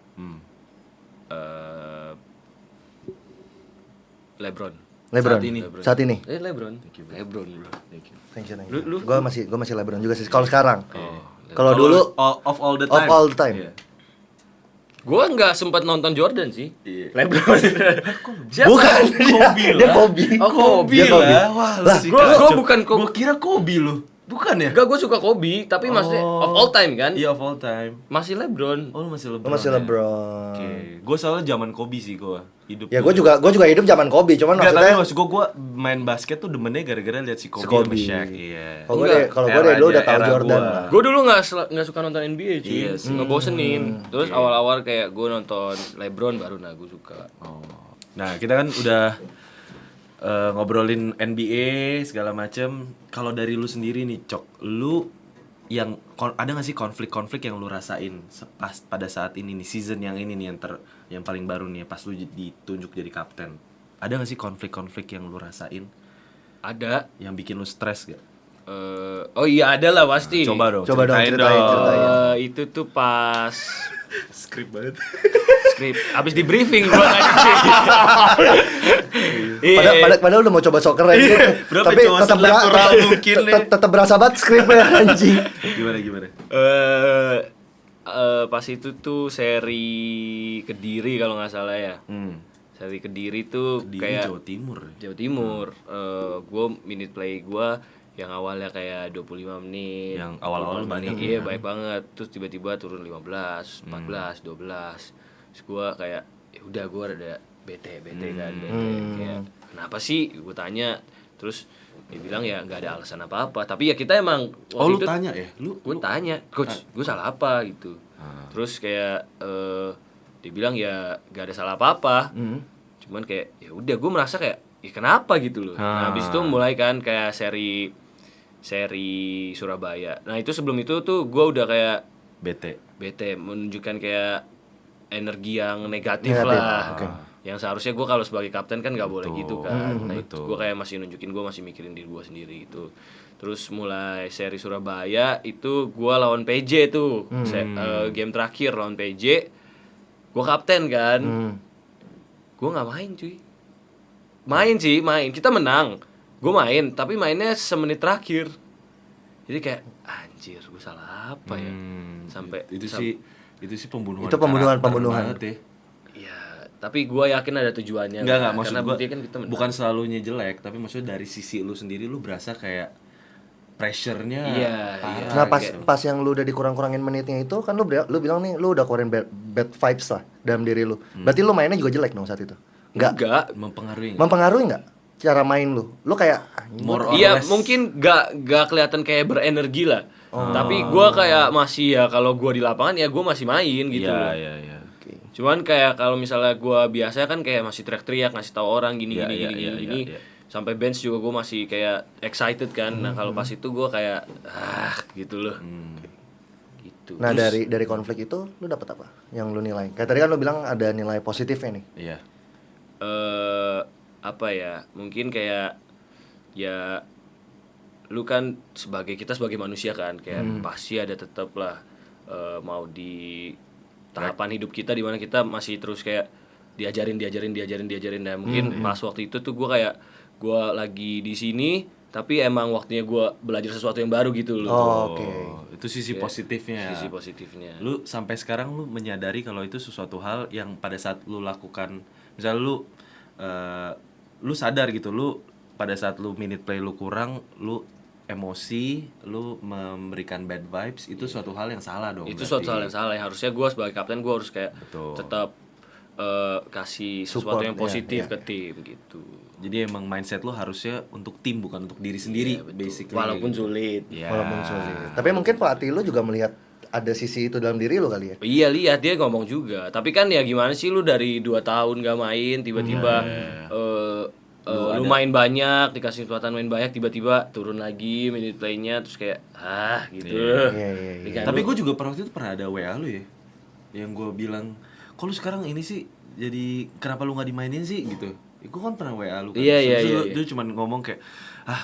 C: LeBron.
B: Saat ini.
C: LeBron bro.
B: Thank you.
C: Lu-
B: Gue masih LeBron juga sih. Kalau sekarang, kalau
A: Kalau
B: dulu
A: of all the
B: of
A: time.
B: all time.
A: Iya.
C: Gua nggak sempat nonton Jordan sih.
A: Iya.
C: LeBron. Siapa?
B: Bukan, dia Kobe.
C: Oh, Kobe
B: Dia Kobe.
A: lah. Wah, lu
B: Lah,
A: sih
C: gua
A: kacau.
C: bukan Kobe.
A: Gua kira Kobe lu. Bukan ya?
C: Enggak, gue suka Kobe, tapi maksudnya of all time kan?
A: Iya, of all time.
C: Masih LeBron.
A: Oh, lu masih LeBron.
B: Lu masih
A: ya?
B: LeBron.
A: Gue soalnya zaman Kobe sih gue hidup.
B: Ya gue juga hidup zaman Kobe, cuman
A: Enggak,
B: maksudnya
A: tapi maksud gue main basket tuh demennya gara-gara lihat si Kobe,
B: Kobe.
A: sama Shaq. Iya.
B: kalau gue dari dulu udah tahu
A: Era
B: Jordan
A: gua.
B: lah.
C: Gue dulu nggak suka nonton NBA cuy,
A: Iya sih.
C: ngebosenin. Terus awal-awal kayak gue nonton LeBron baru gue suka.
A: Oh. Nah, kita kan udah ngobrolin NBA segala macem. Kalau dari lu sendiri nih, Cok, lu yang ada nggak sih konflik-konflik yang lu rasain pas pada saat ini nih, season yang ini nih, yang paling baru nih, pas lu ditunjuk jadi kapten? Ada nggak sih konflik-konflik yang lu rasain
C: Ada.
A: yang bikin lu stres gak?
C: Oh iya ada lah pasti.
A: Coba dong,
B: Coba dong, ceritain.
C: Itu tuh pas
A: Skrip banget.
C: skrip, abis di briefing gue kan cuy.
B: Padahal udah mau coba soccer aja gitu.
A: Berapa
B: Tapi
A: cuma
B: tetap
A: natural mungkin nih.
B: tetap berasa banget skripnya anjing.
A: Gimana?
C: Pas itu tuh seri Kediri kalau nggak salah ya. Seri Kediri tuh
A: Di
C: kayak
A: Jawa Timur.
C: Jawa Timur. Gue minute play gue yang awalnya kayak 25 menit.
A: Yang awal-awal
C: 25
A: banyak
C: menit, iya baik banget. Terus tiba-tiba turun 15, 14, 12. Terus gue kayak ya udah gue rada bete kan, kayak kenapa sih gue tanya. Terus dia bilang ya nggak ada alasan apa-apa. Tapi ya kita emang
A: Oh, lu
C: waktu itu
A: tanya ya?
C: gue tanya, coach, gue salah apa gitu. Terus kayak dia bilang ya gak ada salah apa-apa. Cuman kayak ya udah gue merasa kayak ya kenapa gitu loh. Nah, habis itu mulai kan kayak seri Surabaya. Nah, itu sebelum itu tuh gue udah kayak bete menunjukkan kayak energi yang negatif lah.
B: okay.
C: Yang seharusnya gue kalau sebagai kapten kan nggak boleh gitu kan. Nah, itu
A: betul.
C: gue kayak masih nunjukin gue masih mikirin diri gue sendiri gitu. Terus mulai seri Surabaya itu gue lawan PJ tuh. Game terakhir lawan PJ. Gue kapten kan. Gue nggak main cuy. Main. Kita menang. Gue main, tapi mainnya semenit terakhir. Jadi kayak anjir, gue salah apa ya? Sampai
A: itu sih pembunuhan.
B: Itu pembunuhan.
A: banget ya.
C: ya, tapi gue yakin ada tujuannya.
A: Enggak maksud
C: karena
A: gua
C: buktinya kan kita menang.
A: bukan selalunya jelek, tapi maksudnya dari sisi lu sendiri lu berasa kayak pressure-nya
C: Iya,
A: parah.
B: Nah
A: gitu.
B: pas yang lu udah dikurang-kurangin menitnya itu kan lu bilang nih lu udah keluarin bad vibes lah dalam diri lu. Berarti lu mainnya juga jelek dong saat itu? Enggak.
A: mempengaruhi nggak?
B: Mempengaruhi nggak cara main lu? Lu kayak
A: More or
C: Iya,
A: less.
C: mungkin gak kelihatan kayak berenergi lah. Tapi gue kayak masih ya kalau gue di lapangan ya gue masih main gitu loh.
A: Iya.
C: Cuman kayak kalau misalnya gue biasa kan kayak masih teriak-teriak ngasih tahu orang gini.
A: Iya.
C: Sampai bench juga gue masih kayak excited kan. Nah kalau pas itu gue kayak gitu loh. Gitu.
B: Nah
C: Terus,
B: dari konflik itu lu dapet apa? Yang lu nilai? Kayak tadi kan lu bilang ada nilai positifnya nih.
A: Iya.
C: apa ya? Mungkin kayak ya lu kan kita sebagai manusia kan kayak pasti ada tetap lah mau di tahapan hidup kita di mana kita masih terus kayak diajarin. Nah mungkin pas waktu itu tuh gue lagi di sini tapi emang waktunya gue belajar sesuatu yang baru gitu loh.
B: Oke.
A: Itu sisi positifnya.
C: Sisi positifnya.
A: Lu sampai sekarang lu menyadari kalau itu sesuatu hal yang pada saat lu lakukan, misalnya lu sadar gitu, lu pada saat lu minute play lu kurang, lu emosi, lu memberikan bad vibes, itu suatu hal yang salah dong.
C: Itu
A: berarti.
C: suatu hal yang salah. Harusnya gue sebagai kapten gue harus kayak
A: Betul.
C: tetap kasih
B: Support,
C: sesuatu yang positif
B: iya.
C: ke tim gitu.
A: Jadi emang mindset lo harusnya untuk tim bukan untuk diri sendiri,
C: Iya, betul.
A: basically.
C: Walaupun sulit.
A: Ya.
B: Walaupun sulit. Tapi mungkin pelatih lu juga melihat ada sisi itu dalam diri lu kali ya.
C: Iya lihat dia ngomong juga. Tapi kan ya gimana sih lu dari 2 tahun gak main tiba-tiba lu main banyak, dikasih kesempatan main banyak, tiba-tiba turun lagi minute play-nya terus kayak gitu.
B: Iya.
C: Kan
A: Tapi
C: lu-
A: gue juga waktu itu pernah ada WA lu ya, yang gue bilang, kok lu sekarang ini sih, jadi kenapa lu nggak dimainin sih gitu. Gue kan pernah WA lu kan.
C: Iya,
A: Terus
C: iya,
A: lu,
C: iya.
A: lu cuma ngomong kayak,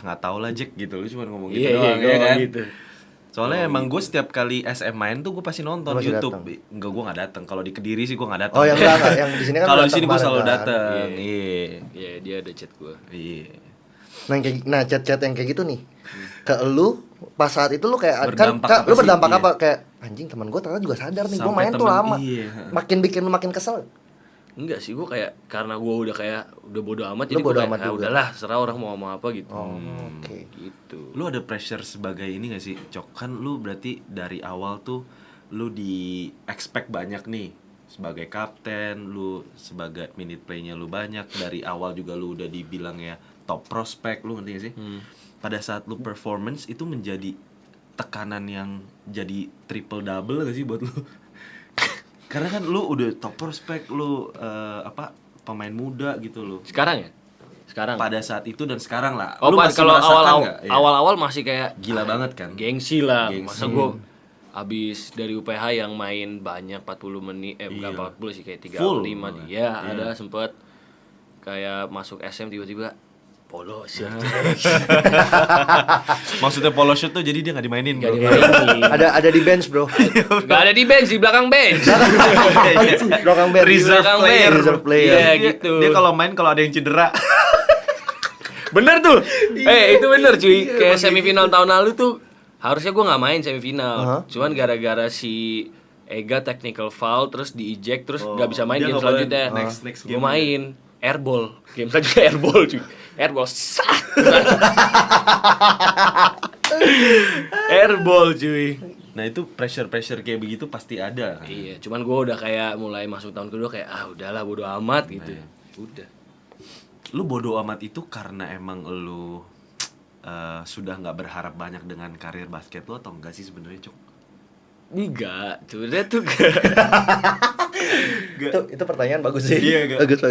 A: nggak tahu lah Jack gitu, lu cuma ngomong gitu
C: Iya,
A: doang
C: gue
A: ya
C: ngomong
A: kan.
C: gitu.
A: Soalnya emang gue setiap kali SM main tuh gue pasti nonton
B: Lu masih
A: YouTube.
B: datang?
A: Enggak, gue nggak datang. Kalau di Kediri sih gue nggak datang.
B: Oh, yang enggak, yang di sini kan
A: Kalau
B: lu
A: di sini gue
B: datang
A: selalu
B: kemarin kan?
A: datang. Iya.
C: Iya, dia ada chat gua.
A: Iya.
B: Nah, chat-chat yang kayak gitu nih. Ke lu pas saat itu lu kayak
A: Berdampak apa
B: lu
A: sih?
B: berdampak
A: Iya.
B: apa kayak anjing teman gue ternyata juga sadar nih gue
A: Sampai
B: main tuh
A: temen-
B: lama.
A: iya.
B: Makin bikin lu makin kesel.
C: Enggak sih, gua kayak karena gua udah bodo amat
B: Lu
C: jadi gua
B: bodo
C: kayak
B: amat juga.
C: udahlah, serah orang mau ngomong apa gitu.
B: Oh, oke.
C: Gitu.
A: Lu ada pressure sebagai ini gak sih, Cok? Kan lu berarti dari awal tuh lu di expect banyak nih sebagai kapten, lu sebagai minute play-nya lu banyak, dari awal juga lu udah dibilang ya top prospect, lu ngerti gak sih? Pada saat lu performance itu menjadi tekanan yang jadi triple double gak sih buat lu? Karena kan lu udah top prospect, lu pemain muda gitu lu.
C: Sekarang ya? Sekarang.
A: Pada saat itu dan sekarang lah.
C: Oh,
A: Lu masih
C: kalau
A: merasakan
C: awal-awal
A: nggak? Iya.
C: awal-awal masih kayak
A: Gila banget kan?
C: gengsi lah.
A: Gengsi.
C: Masa gua abis dari UPH yang main banyak 40 menit bukan
A: Iya.
C: 40 sih kayak 35
A: Full
C: dia.
A: malah.
C: Ya,
A: Iya.
C: ada sempet kayak masuk SM tiba-tiba polo shirt.
A: Maksudnya polo shirt tuh jadi dia nggak dimainin,
C: Gak
A: bro.
C: dimainin.
B: Ada di bench, Bro.
C: Gak ada di bench, di belakang bench.
B: Belakang bench.
C: Di belakang bench.
B: Reserve player.
C: Iya
A: Dia-
C: gitu.
A: Dia kalau main kalau ada yang cedera.
C: Bener tuh. Itu bener cuy.
A: Iya,
C: Kayak
A: emang
C: semifinal tahun lalu tuh harusnya gue nggak main semifinal.
B: Aha.
C: Cuman gara-gara si Ega technical foul terus di eject terus
A: Oh,
C: nggak bisa main
A: dia
C: game
A: nggak boleh
C: selanjutnya.
A: next
C: Gue
A: game
C: main airball. Game selanjutnya airball cuy. Airball. Sat. Airball cuy.
A: Nah itu pressure kayak begitu pasti ada. Kan?
C: Iya, cuman gue udah kayak mulai masuk tahun kedua kayak udahlah bodo amat gitu.
A: Iya.
C: Udah.
A: Lu bodo amat itu karena emang lu sudah nggak berharap banyak dengan karir basket lu atau enggak sih sebenarnya, Cok?
C: Enggak, sebenarnya tuh
B: Itu pertanyaan bagus sih.
A: Iya,
B: Bagus.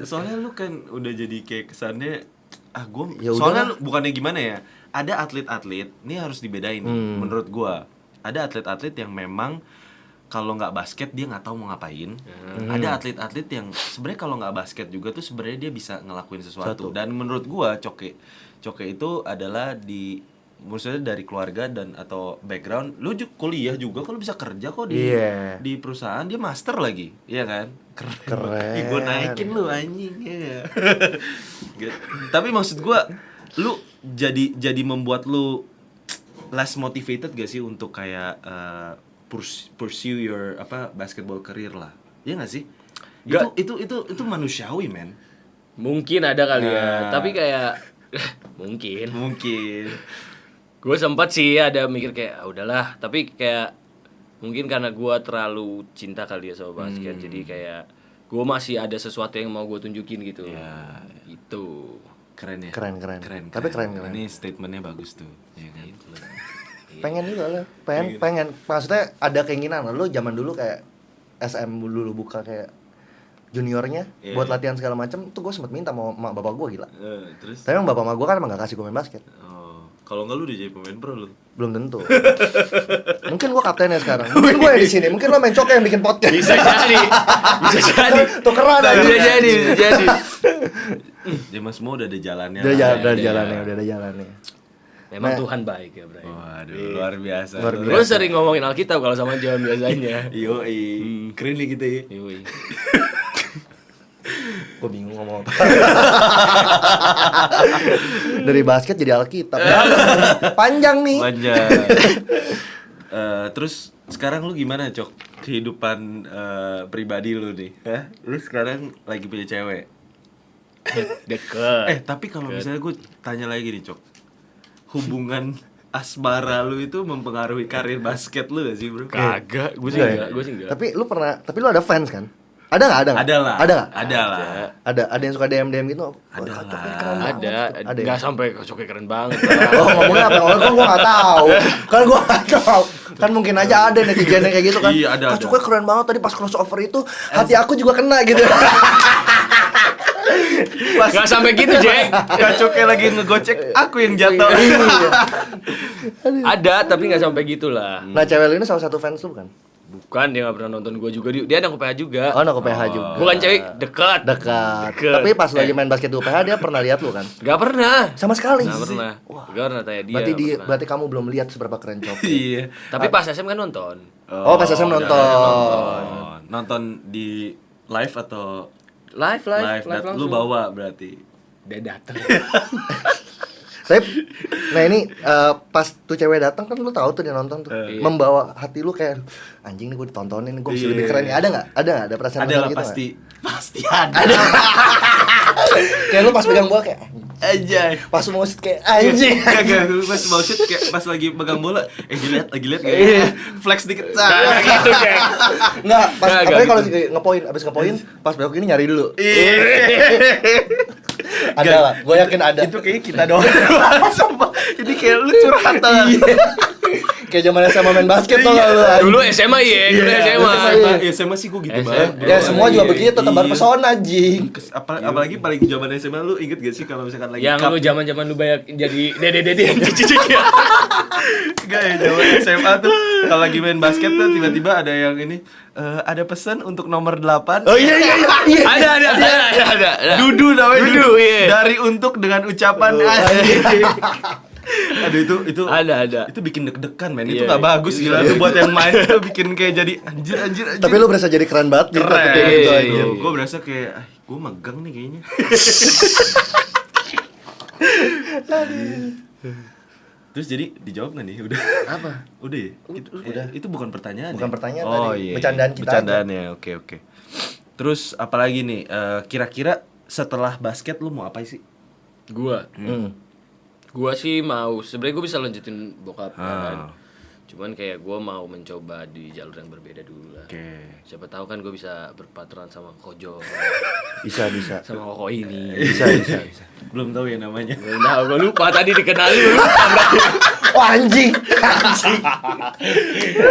A: Soalnya lu kan udah jadi kayak kesannya gue
B: Ya
A: soalnya
B: udahlah.
A: bukannya gimana ya, ada atlet-atlet ini harus dibedain nih, menurut gua ada atlet-atlet yang memang kalau nggak basket dia nggak tahu mau ngapain. Ada atlet-atlet yang sebenarnya kalau nggak basket juga tuh sebenarnya dia bisa ngelakuin sesuatu. Dan menurut gua Coke itu adalah maksudnya dari keluarga dan atau background lu kuliah juga kok lu bisa kerja kok di
B: Iya.
A: di perusahaan, dia master lagi, iya kan?
B: Keren.
A: Ih, gue naikin lu anjing ya. Gitu. Tapi maksud gue, lu jadi membuat lu less motivated gak sih untuk kayak pursue your basketball career lah, iya gak sih?
C: Gak.
A: Itu manusiawi men.
C: mungkin ada kali ya,
A: Nah.
C: tapi kayak mungkin. Gue sempat sih ada mikir kayak udahlah, tapi kayak mungkin karena gue terlalu cinta kali ya sama basket, jadi kayak gue masih ada sesuatu yang mau gue tunjukin gitu.
A: Ya.
C: Itu.
A: Keren ya.
B: Keren. Tapi keren.
A: Ini statementnya bagus tuh, ya kan?
B: Pengen juga lah. Pengen. Maksudnya ada keinginan lu zaman dulu kayak SM dulu buka kayak juniornya
A: Iya.
B: buat latihan segala macam tuh gue sempet minta mau mak bapak gue gila.
A: Terus?
B: Tapi emang bapak mak gue kan emang gak kasih gue main basket.
A: Oh, kalau nggak lu udah jadi pemain pro lu.
B: Belum tentu. Mungkin gue kaptennya sekarang. Mungkin gue yang di sini. Mungkin lo main Coke yang bikin podcast.
C: Bisa jadi.
B: Tukeran aja.
C: Bisa jadi.
A: Dia mas semua udah ada jalannya.
B: Udah
A: lah.
B: ada jalannya.
C: Memang
B: Nah.
C: Tuhan baik ya, Bray.
A: Waduh, luar biasa.
B: Luar
C: Gue sering ngomongin Alkitab kalau sama John biasanya.
A: Yoi, keren nih kita ya.
C: Yoi.
B: Gue bingung ngomong apa. Dari basket jadi Alkitab. Panjang nih.
A: Panjang. Terus sekarang lu gimana, Cok? Kehidupan pribadi lu nih. Hah? Lu sekarang lagi punya cewek.
C: Deket.
A: Tapi kalau misalnya gue tanya lagi nih, Cok. Hubungan asmara lu itu mempengaruhi karir basket lu gak sih, Bro?
C: Kagak, gue sih
B: Enggak ya?
C: enggak, gue sih enggak.
B: Tapi lu ada fans kan? Ada nggak?
A: Ada lah.
B: Ada nggak?
A: Ada lah.
B: Ada yang suka DM gitu.
A: Ada
B: Wah,
A: lah.
B: cocoknya keren banget.
C: Ada,
B: Ya?
C: nggak sampai cocoknya keren banget.
B: Oh, ngomongnya apa? Oh, kan gua nggak tahu. Kan gua nggak tahu. Kan mungkin aja ada netizen yang kayak gitu kan.
A: Iya, ada.
B: Cocoknya keren banget tadi pas crossover itu hati aku juga kena gitu.
A: Pas
C: Nggak sampai gitu, Jack.
A: Kacoknya lagi ngegocek, aku yang jatuh.
B: Iya.
C: Ada, tapi nggak sampai gitulah.
B: Nah, cewek lu ini salah satu fans lu kan?
C: Bukan, dia nggak pernah nonton gue juga. Dia anak UPH juga.
B: Oh, anak UPH juga.
C: Bukan cewek, dekat.
B: Dekat.
C: Deket.
B: Tapi pas lagi main basket di UPH dia pernah lihat lu kan?
C: Nggak pernah.
B: Sama sekali.
C: Nggak pernah. Nggak pernah tanya dia.
B: Berarti
C: nggak pernah.
B: berarti kamu belum lihat seberapa keren cowok.
A: Iya.
C: Tapi pas SM kan nonton.
B: Oh, pas SM nonton.
A: Nonton di live atau
C: Live
A: live
C: langsung.
A: lu bawa berarti.
C: Dia datang.
B: Tapi, nah ini pas tuh cewek datang kan lu tahu tuh dia nonton tuh,
C: Iya.
B: membawa hati lu kayak anjing nih gue ditontonin, gue bisa
A: Iya.
B: lebih keren nih. Ada nggak? Ada perasaan
A: Ada lah
B: gitu
A: pasti. Pasti ada.
B: Kayak lu pas pegang bola kayak
A: Aja.
B: pas mau shoot kayak anjing.
A: Kagak, lu pas mau shoot kayak pas lagi pegang bola, lagi lihat kayak
B: Iya.
A: flex dikit.
C: Nggak gitu, Jack.
B: Nggak, pas
C: Nggak
B: apalagi kalau
C: gitu.
B: ngepoin, abis ngepoin, pas belok ini nyari dulu.
A: Iya.
B: Ada lah, gue yakin ada.
A: Itu kayaknya kita doang. Sumpah. Ini kayak lu curhat
B: Kayak zaman SMA main basket tuh lu.
C: Dulu SMA ya, dulu SMA.
A: Iya, SMA sih gua gitu
C: SMA.
A: banget.
B: Ya semua juga
C: Iya.
B: begitu, tebar
A: Iya.
B: pesona anjing.
A: Apalagi paling zaman SMA lu inget gak sih kalau misalkan lagi
C: Yang
A: cup?
C: lu zaman-zaman lu banyak jadi dede-dede yang cuci-cuci ya.
A: Enggak ya, zaman SMA tuh kalau lagi main basket tuh tiba-tiba ada yang ini ada pesan untuk nomor 8.
B: Oh iya.
C: Ada.
A: Dudu namanya
C: Dudu, iya.
A: Dari untuk dengan ucapan Aduh itu
C: Ada.
A: Itu bikin deg-degan men.
C: Iya,
A: Itu nggak bagus
C: iya.
A: gila tuh buat yang main tuh bikin kayak jadi anjir.
B: Tapi lu berasa jadi keren banget gitu,
A: keren
B: kayak gitu aja.
C: Iya.
A: Gue berasa kayak gue megang nih kayaknya. Terus jadi dijawab nggak nih? Udah.
C: Apa?
A: Udah ya?
B: Udah.
A: Itu bukan pertanyaan.
B: Bukan
A: ya?
B: pertanyaan
A: Oh,
B: tadi.
A: iya.
B: Bercandaan kita
A: Bercandaan ya. Oke. Terus apalagi nih? Kira-kira setelah basket lu mau apa sih?
C: Gua sih mau, sebenarnya gue bisa lanjutin bokap kan. Cuman kayak gue mau mencoba di jalur yang berbeda dulu lah.
A: Oke.
C: Siapa tahu kan gue bisa berpatron sama Kojo,
B: Bisa.
C: sama Koko ini.
B: Bisa.
A: Belum tahu ya namanya.
C: Gue tahu, gue lupa tadi dikenalin, gue lupa berarti.
B: Oh anjing.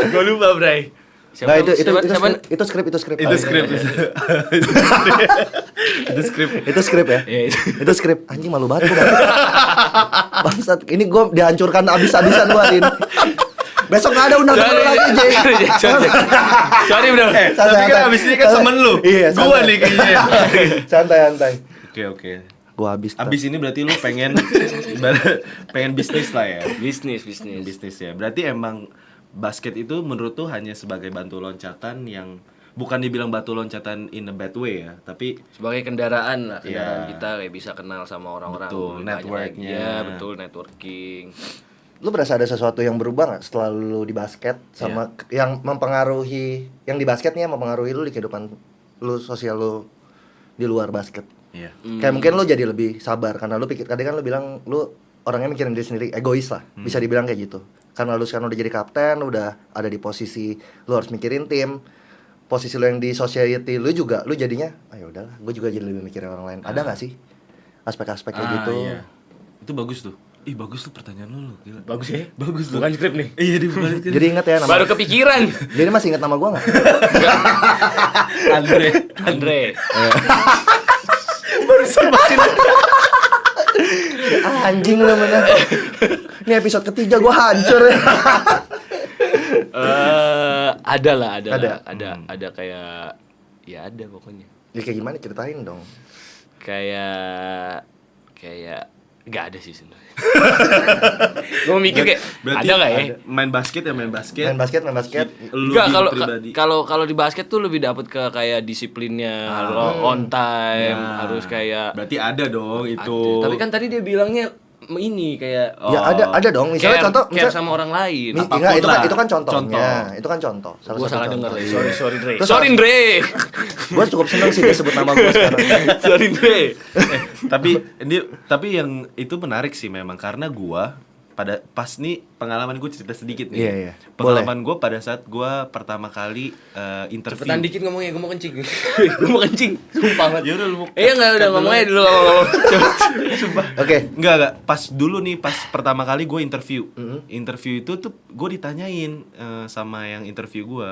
C: Gue lupa, Bray.
B: Nah, itu skrip.
A: Itu skrip.
B: Itu skrip ya.
C: Iya, itu.
B: Itu skrip. Anjing malu banget gua. Bangsat. Ini gua dihancurkan abis-abisan gua ini. Besok nggak ada undangan lu lagi, Jay.
C: Sorry, bro.
A: Tapi kan abis ini kan temen lu.
B: Iya,
A: Gua
B: santai.
A: nih kayaknya.
B: Santai.
A: Oke.
B: Gua habis.
A: Abis ini berarti lu pengen bisnis lah ya.
C: Bisnis.
A: Bisnis ya. Berarti emang basket itu menurut tuh hanya sebagai batu loncatan yang bukan dibilang batu loncatan in a bad way ya, tapi
C: Sebagai kendaraan lah,
A: Iya.
C: kita kayak bisa kenal sama orang-orang.
A: Betul,
C: lebih banyak
A: networknya.
C: lagi. Iya, betul, networking.
B: Lu berasa ada sesuatu yang berubah nggak setelah lu di basket sama yang mempengaruhi yang di basketnya mempengaruhi lu di kehidupan lu sosial lu di luar basket?
A: iya.
B: Kayak mungkin lu jadi lebih sabar karena lu pikir tadi kan lu bilang lu orangnya mikirin diri sendiri, egois lah. Bisa dibilang kayak gitu. Karena lu sekarang udah jadi kapten, udah ada di posisi lu harus mikirin tim. Posisi lu yang di society lu juga lu jadinya ayo udahlah, gue juga jadi lebih mikirin orang lain. Ada nggak sih aspek-aspek kayak gitu?
A: Iya. Itu bagus tuh. Ih, bagus tuh pertanyaan lu gila.
C: Bagus ya?
A: Bagus tuh.
C: Bukan skrip nih.
A: Iya, di bukan skrip.
B: Jadi ingat ya nama.
C: Baru kepikiran.
B: Jadi masih ingat nama gua nggak?
C: Andre.
A: Baru sempat
B: Anjing lu mana? Ini episode ketiga gua hancur ya.
C: Ada lah. Ada kayak ya ada pokoknya.
B: Ya kayak gimana ceritain dong.
C: Kayak nggak ada sih sebenarnya. Gue mikir kayak
A: berarti
C: ada nggak ya?
A: Main basket.
B: Main basket.
A: Lu
C: Enggak,
A: pribadi.
C: kalau di basket tuh lebih dapet ke kayak disiplinnya, harus on time,
A: Nah,
C: harus kayak
A: berarti ada dong itu.
C: ada. Tapi kan tadi dia bilangnya ini kayak
B: Ya ada dong. Misalnya contoh,
C: care sama orang lain.
A: Apapun
B: enggak,
A: lah.
B: itu kan contohnya.
A: Contoh.
B: Itu kan contoh.
C: Gue
B: satu
C: salah
B: contoh.
C: denger
B: Iya.
C: deh. Sorry Dre.
B: Terus
C: Sorry Dre.
B: Gue cukup seneng sih dia sebut nama gue sekarang.
C: Sorry Dre.
A: Tapi yang itu menarik sih memang karena gua pas nih pengalaman gue cerita sedikit nih.
B: Iya, iya.
A: Pengalaman gue pada saat gue pertama kali interview.
C: Cepetan dikit ngomongnya, gue mau kencing. Gue mau kencing. Sumpah banget.
A: Ya udah lu mau.
C: Enggak udah ngomongnya dulu.
A: Sumpah.
B: Oke.
A: Enggak. Pas dulu nih, pas pertama kali gue interview. Interview itu tuh gue ditanyain sama yang interview gue.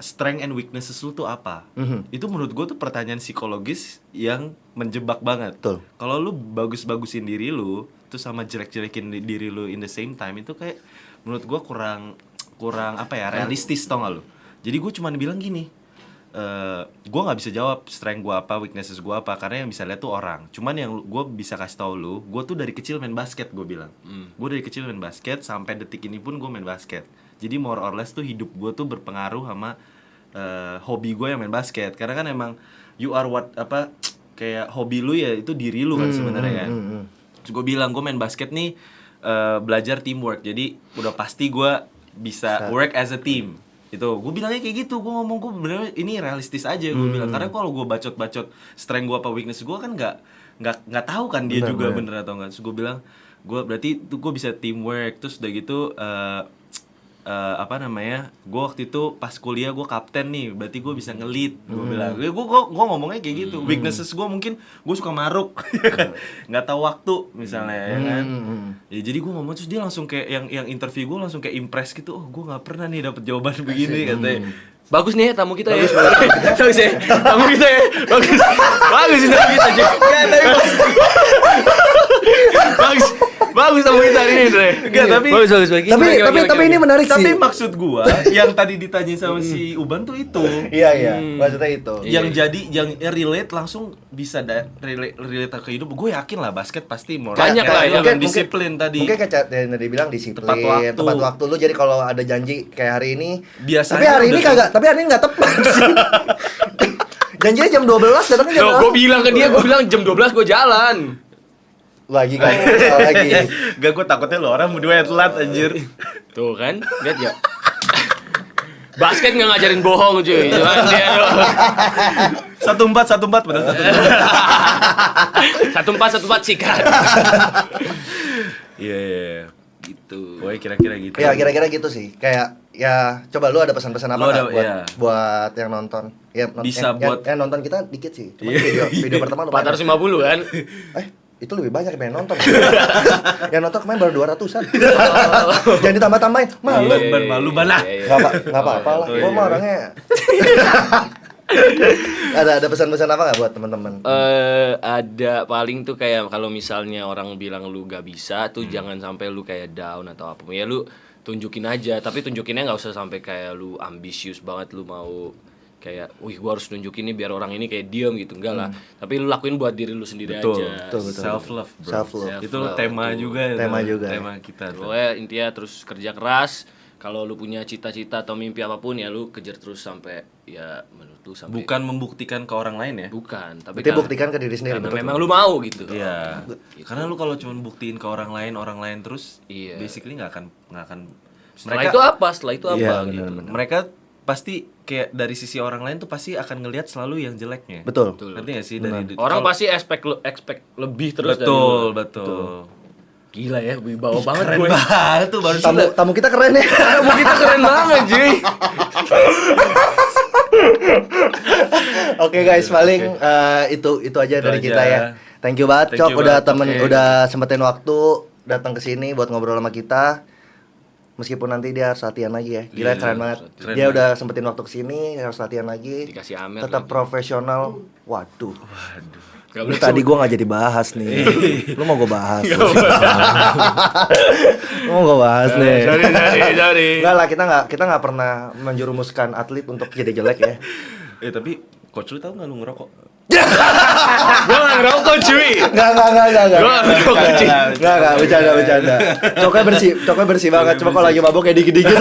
A: Strength and weaknesses lu tuh apa? Itu menurut gue tuh pertanyaan psikologis yang menjebak banget.
B: Betul.
A: Kalau lu bagus-bagusin diri lu, tuh sama jelek-jelekin diri lu in the same time, itu kayak menurut gue kurang apa ya, realistis, tau gak lu? Jadi gue cuman bilang gini, gue nggak bisa jawab strength gue apa, weaknesses gue apa, karena yang bisa lihat tuh orang. Cuman yang gue bisa kasih tau lu, gue tuh dari kecil main basket, gue bilang. Gue dari kecil main basket, sampai detik ini pun gue main basket. Jadi more or less tuh hidup gue tuh berpengaruh sama hobi gue yang main basket. Karena kan emang you are what, apa, kayak hobi lu ya itu diri lu kan sebenarnya kan. Terus gue bilang gue main basket nih belajar teamwork. Jadi udah pasti gue bisa work as a team. Itu gue bilangnya kayak gitu. Gue ngomong gue bener ini realistis aja gue bilang. Karena kalau gue bacot-bacot strength gue apa weakness gue kan nggak tahu kan dia juga bener atau enggak. Terus gue bilang gue berarti tuh gue bisa teamwork. Terus udah gitu apa namanya, gue waktu itu pas kuliah gue kapten nih, berarti gue bisa nge-lead. Gue bilang, gue ngomongnya kayak gitu. Weaknesses gue mungkin gue suka maruk, nggak tahu waktu misalnya, ya kan. Ya jadi gue ngomong, terus dia langsung kayak yang interview gue langsung kayak impress gitu. Oh gue nggak pernah nih dapet jawaban begini katanya.
C: Bagus nih ya tamu kita ya. Bagus ya. Tamu kita ya. Bagus. Bagus ini tamu kita, Jack. Bagus tamu kita hari ini, Dre.
A: Enggak, tapi
C: bagus.
B: Tapi ini menarik sih.
A: Tapi maksud gua yang tadi ditanya sama si Uban tuh itu.
B: Iya, maksudnya itu.
A: Yang jadi yang relate langsung bisa relate ke hidup. Gue yakin lah basket pasti more
C: Banyak lah ya.
A: mungkin disiplin tadi.
B: Mungkin kayak yang tadi bilang disiplin,
A: Tepat waktu.
B: lu. Jadi kalau ada janji kayak hari ini,
A: Biasanya
B: tapi hari ini
A: udah-
B: kagak, tapi hari ini enggak tepat sih. Janjinya jam 12, datangnya jam
C: Gue bilang ke dia, gue bilang jam 12 gue jalan.
B: lagi kan lagi.
A: Gak, gue takutnya lo orang berdua yang telat anjir.
C: Tuh kan, lihat ya. Basket nggak ngajarin bohong cuy. Cuman dia
A: 14 benar
C: 14 sikat.
A: Iya.
C: Gitu.
A: Gue kira-kira gitu.
B: Ya kira-kira gitu sih. Kayak ya coba lu ada pesan-pesan apa
A: Lu
B: nggak
A: ada-
B: buat
A: iya.
B: buat yang nonton? Ya
A: Bisa buat-
B: yang nonton kita dikit sih. Cuma
A: Iya.
B: video pertama lumayan.
C: 450 kan.
B: Itu lebih banyak yang nonton. Yang nonton kemarin baru 200-an. Jangan ditambah-tambahin. Malu.
A: Ban malu banah.
B: Enggak apa-apa lah. Gua mah orangnya. Ada pesan-pesan apa nggak buat teman-teman?
C: Ada paling tuh kayak kalau misalnya orang bilang lu gak bisa tuh jangan sampai lu kayak down atau apa ya, lu tunjukin aja, tapi tunjukinnya nggak usah sampai kayak lu ambisius banget, lu mau kayak wih gua harus nunjukin nih biar orang ini kayak diem gitu, enggak lah, tapi lu lakuin buat diri lu sendiri aja.
B: Betul.
A: Self love, bro.
B: Self love.
A: Itu tema juga.
B: Tema juga.
A: Tema kita tuh.
C: Pokoknya intinya terus kerja keras. Kalau lu punya cita-cita atau mimpi apapun ya lu kejar terus sampai ya menurut lu sampai
A: Bukan membuktikan ke orang lain ya.
C: bukan, tapi
B: Berarti buktikan ke diri sendiri.
C: karena
B: betul.
C: memang lu mau gitu.
A: Iya. Karena lu kalau cuma buktiin ke orang lain terus,
C: Iya.
A: basically nggak akan.
C: Setelah itu apa? Setelah itu apa
B: Iya,
C: gitu.
B: benar-benar.
A: Mereka pasti kayak dari sisi orang lain tuh pasti akan ngelihat selalu yang jeleknya.
B: Betul.
A: Ngerti nggak sih dari
C: Orang
A: kalau-
C: pasti expect lebih terus dari lu.
A: betul.
C: Gila ya, wibawa banget
A: Keren
C: gue.
A: banget tuh baru
B: Tamu kita keren ya.
C: Tamu kita keren banget, cuy.
B: Oke guys, paling itu aja dari
A: aja.
B: kita ya. Thank you banget
A: Thank
B: Cok
A: you
B: udah
A: banget, oke.
B: udah sempetin waktu datang ke sini buat ngobrol sama kita. Meskipun nanti dia harus latihan lagi ya. Gila
A: Iya,
B: keren banget.
A: keren
B: Dia
A: banget.
B: udah sempetin waktu ke sini, harus latihan lagi.
C: Dikasih Amer
B: Tetap
C: lagi.
B: profesional. Waduh.
C: Gak
B: Lu
C: boleh
B: tadi gua nggak jadi bahas nih. Lu mau gua bahas. Lu mau gua bahas nih.
C: Dari.
B: Enggak lah, kita nggak pernah menjerumuskan atlet untuk jadi jelek ya.
A: tapi coach lu tahu nggak lu ngerokok?
C: Gue gak ngerokok, cuy.
B: Enggak.
C: Gua nggak ngerokok, cuy.
B: Enggak, bercanda. Coknya bersih banget. Cuma kalau lagi mabok kayak dikit-dikit.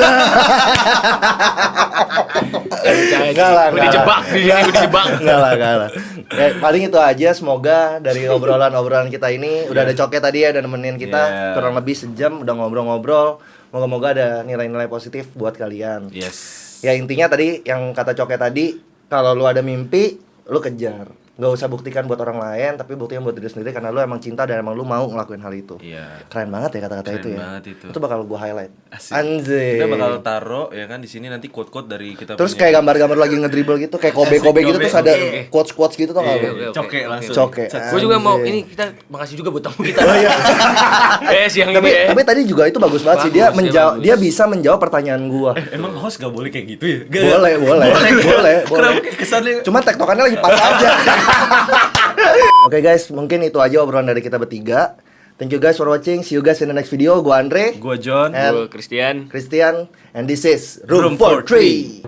B: Enggak lah.
C: Gue dijebak, di sini gue dijebak.
B: Enggak lah. Ya, paling itu aja, semoga dari obrolan kita ini udah ada Coknya tadi ya, udah nemenin kita
A: Yeah.
B: kurang lebih sejam udah ngobrol-ngobrol. Moga-moga ada nilai-nilai positif buat kalian.
A: Yes.
B: Ya intinya tadi yang kata Coknya tadi, kalau lu ada mimpi, lu kejar. nggak usah buktikan buat orang lain, tapi buktikan buat diri sendiri karena lu emang cinta dan emang lu mau ngelakuin hal itu.
A: Iya.
B: Keren banget ya kata-kata
A: Keren
B: itu ya.
A: banget itu.
B: Itu bakal gua highlight.
A: Asik.
B: Anjir.
A: Kita bakal taruh ya kan di sini nanti quote-quote dari kita
B: Terus
A: punya.
B: kayak gambar-gambar lagi ngedribble gitu, kayak kobe-kobe gitu, terus ada quotes-quotes gitu tuh
A: Iya,
B: nggak?
C: oke,
A: coke
C: oke.
A: langsung.
B: Coke.
C: Gue juga mau
B: Anjir.
C: ini kita makasih juga buat tamu kita.
B: Oh iya.
C: Yang
B: tapi,
C: ini ya.
B: tapi tadi juga itu bagus banget sih, dia
C: Bagus,
B: menjawab,
C: bagus.
B: dia bisa menjawab pertanyaan gua.
A: Emang host gak boleh kayak gitu ya?
B: Boleh.
A: Kenapa kesannya
B: Cuma tektokannya lagi pas aja. Oke guys, mungkin itu aja obrolan dari kita bertiga. Thank you guys for watching. See you guys in the next video. Gua Andre,
A: gua John.
B: and
C: Gue Christian.
B: Christian, and this is Room for Three.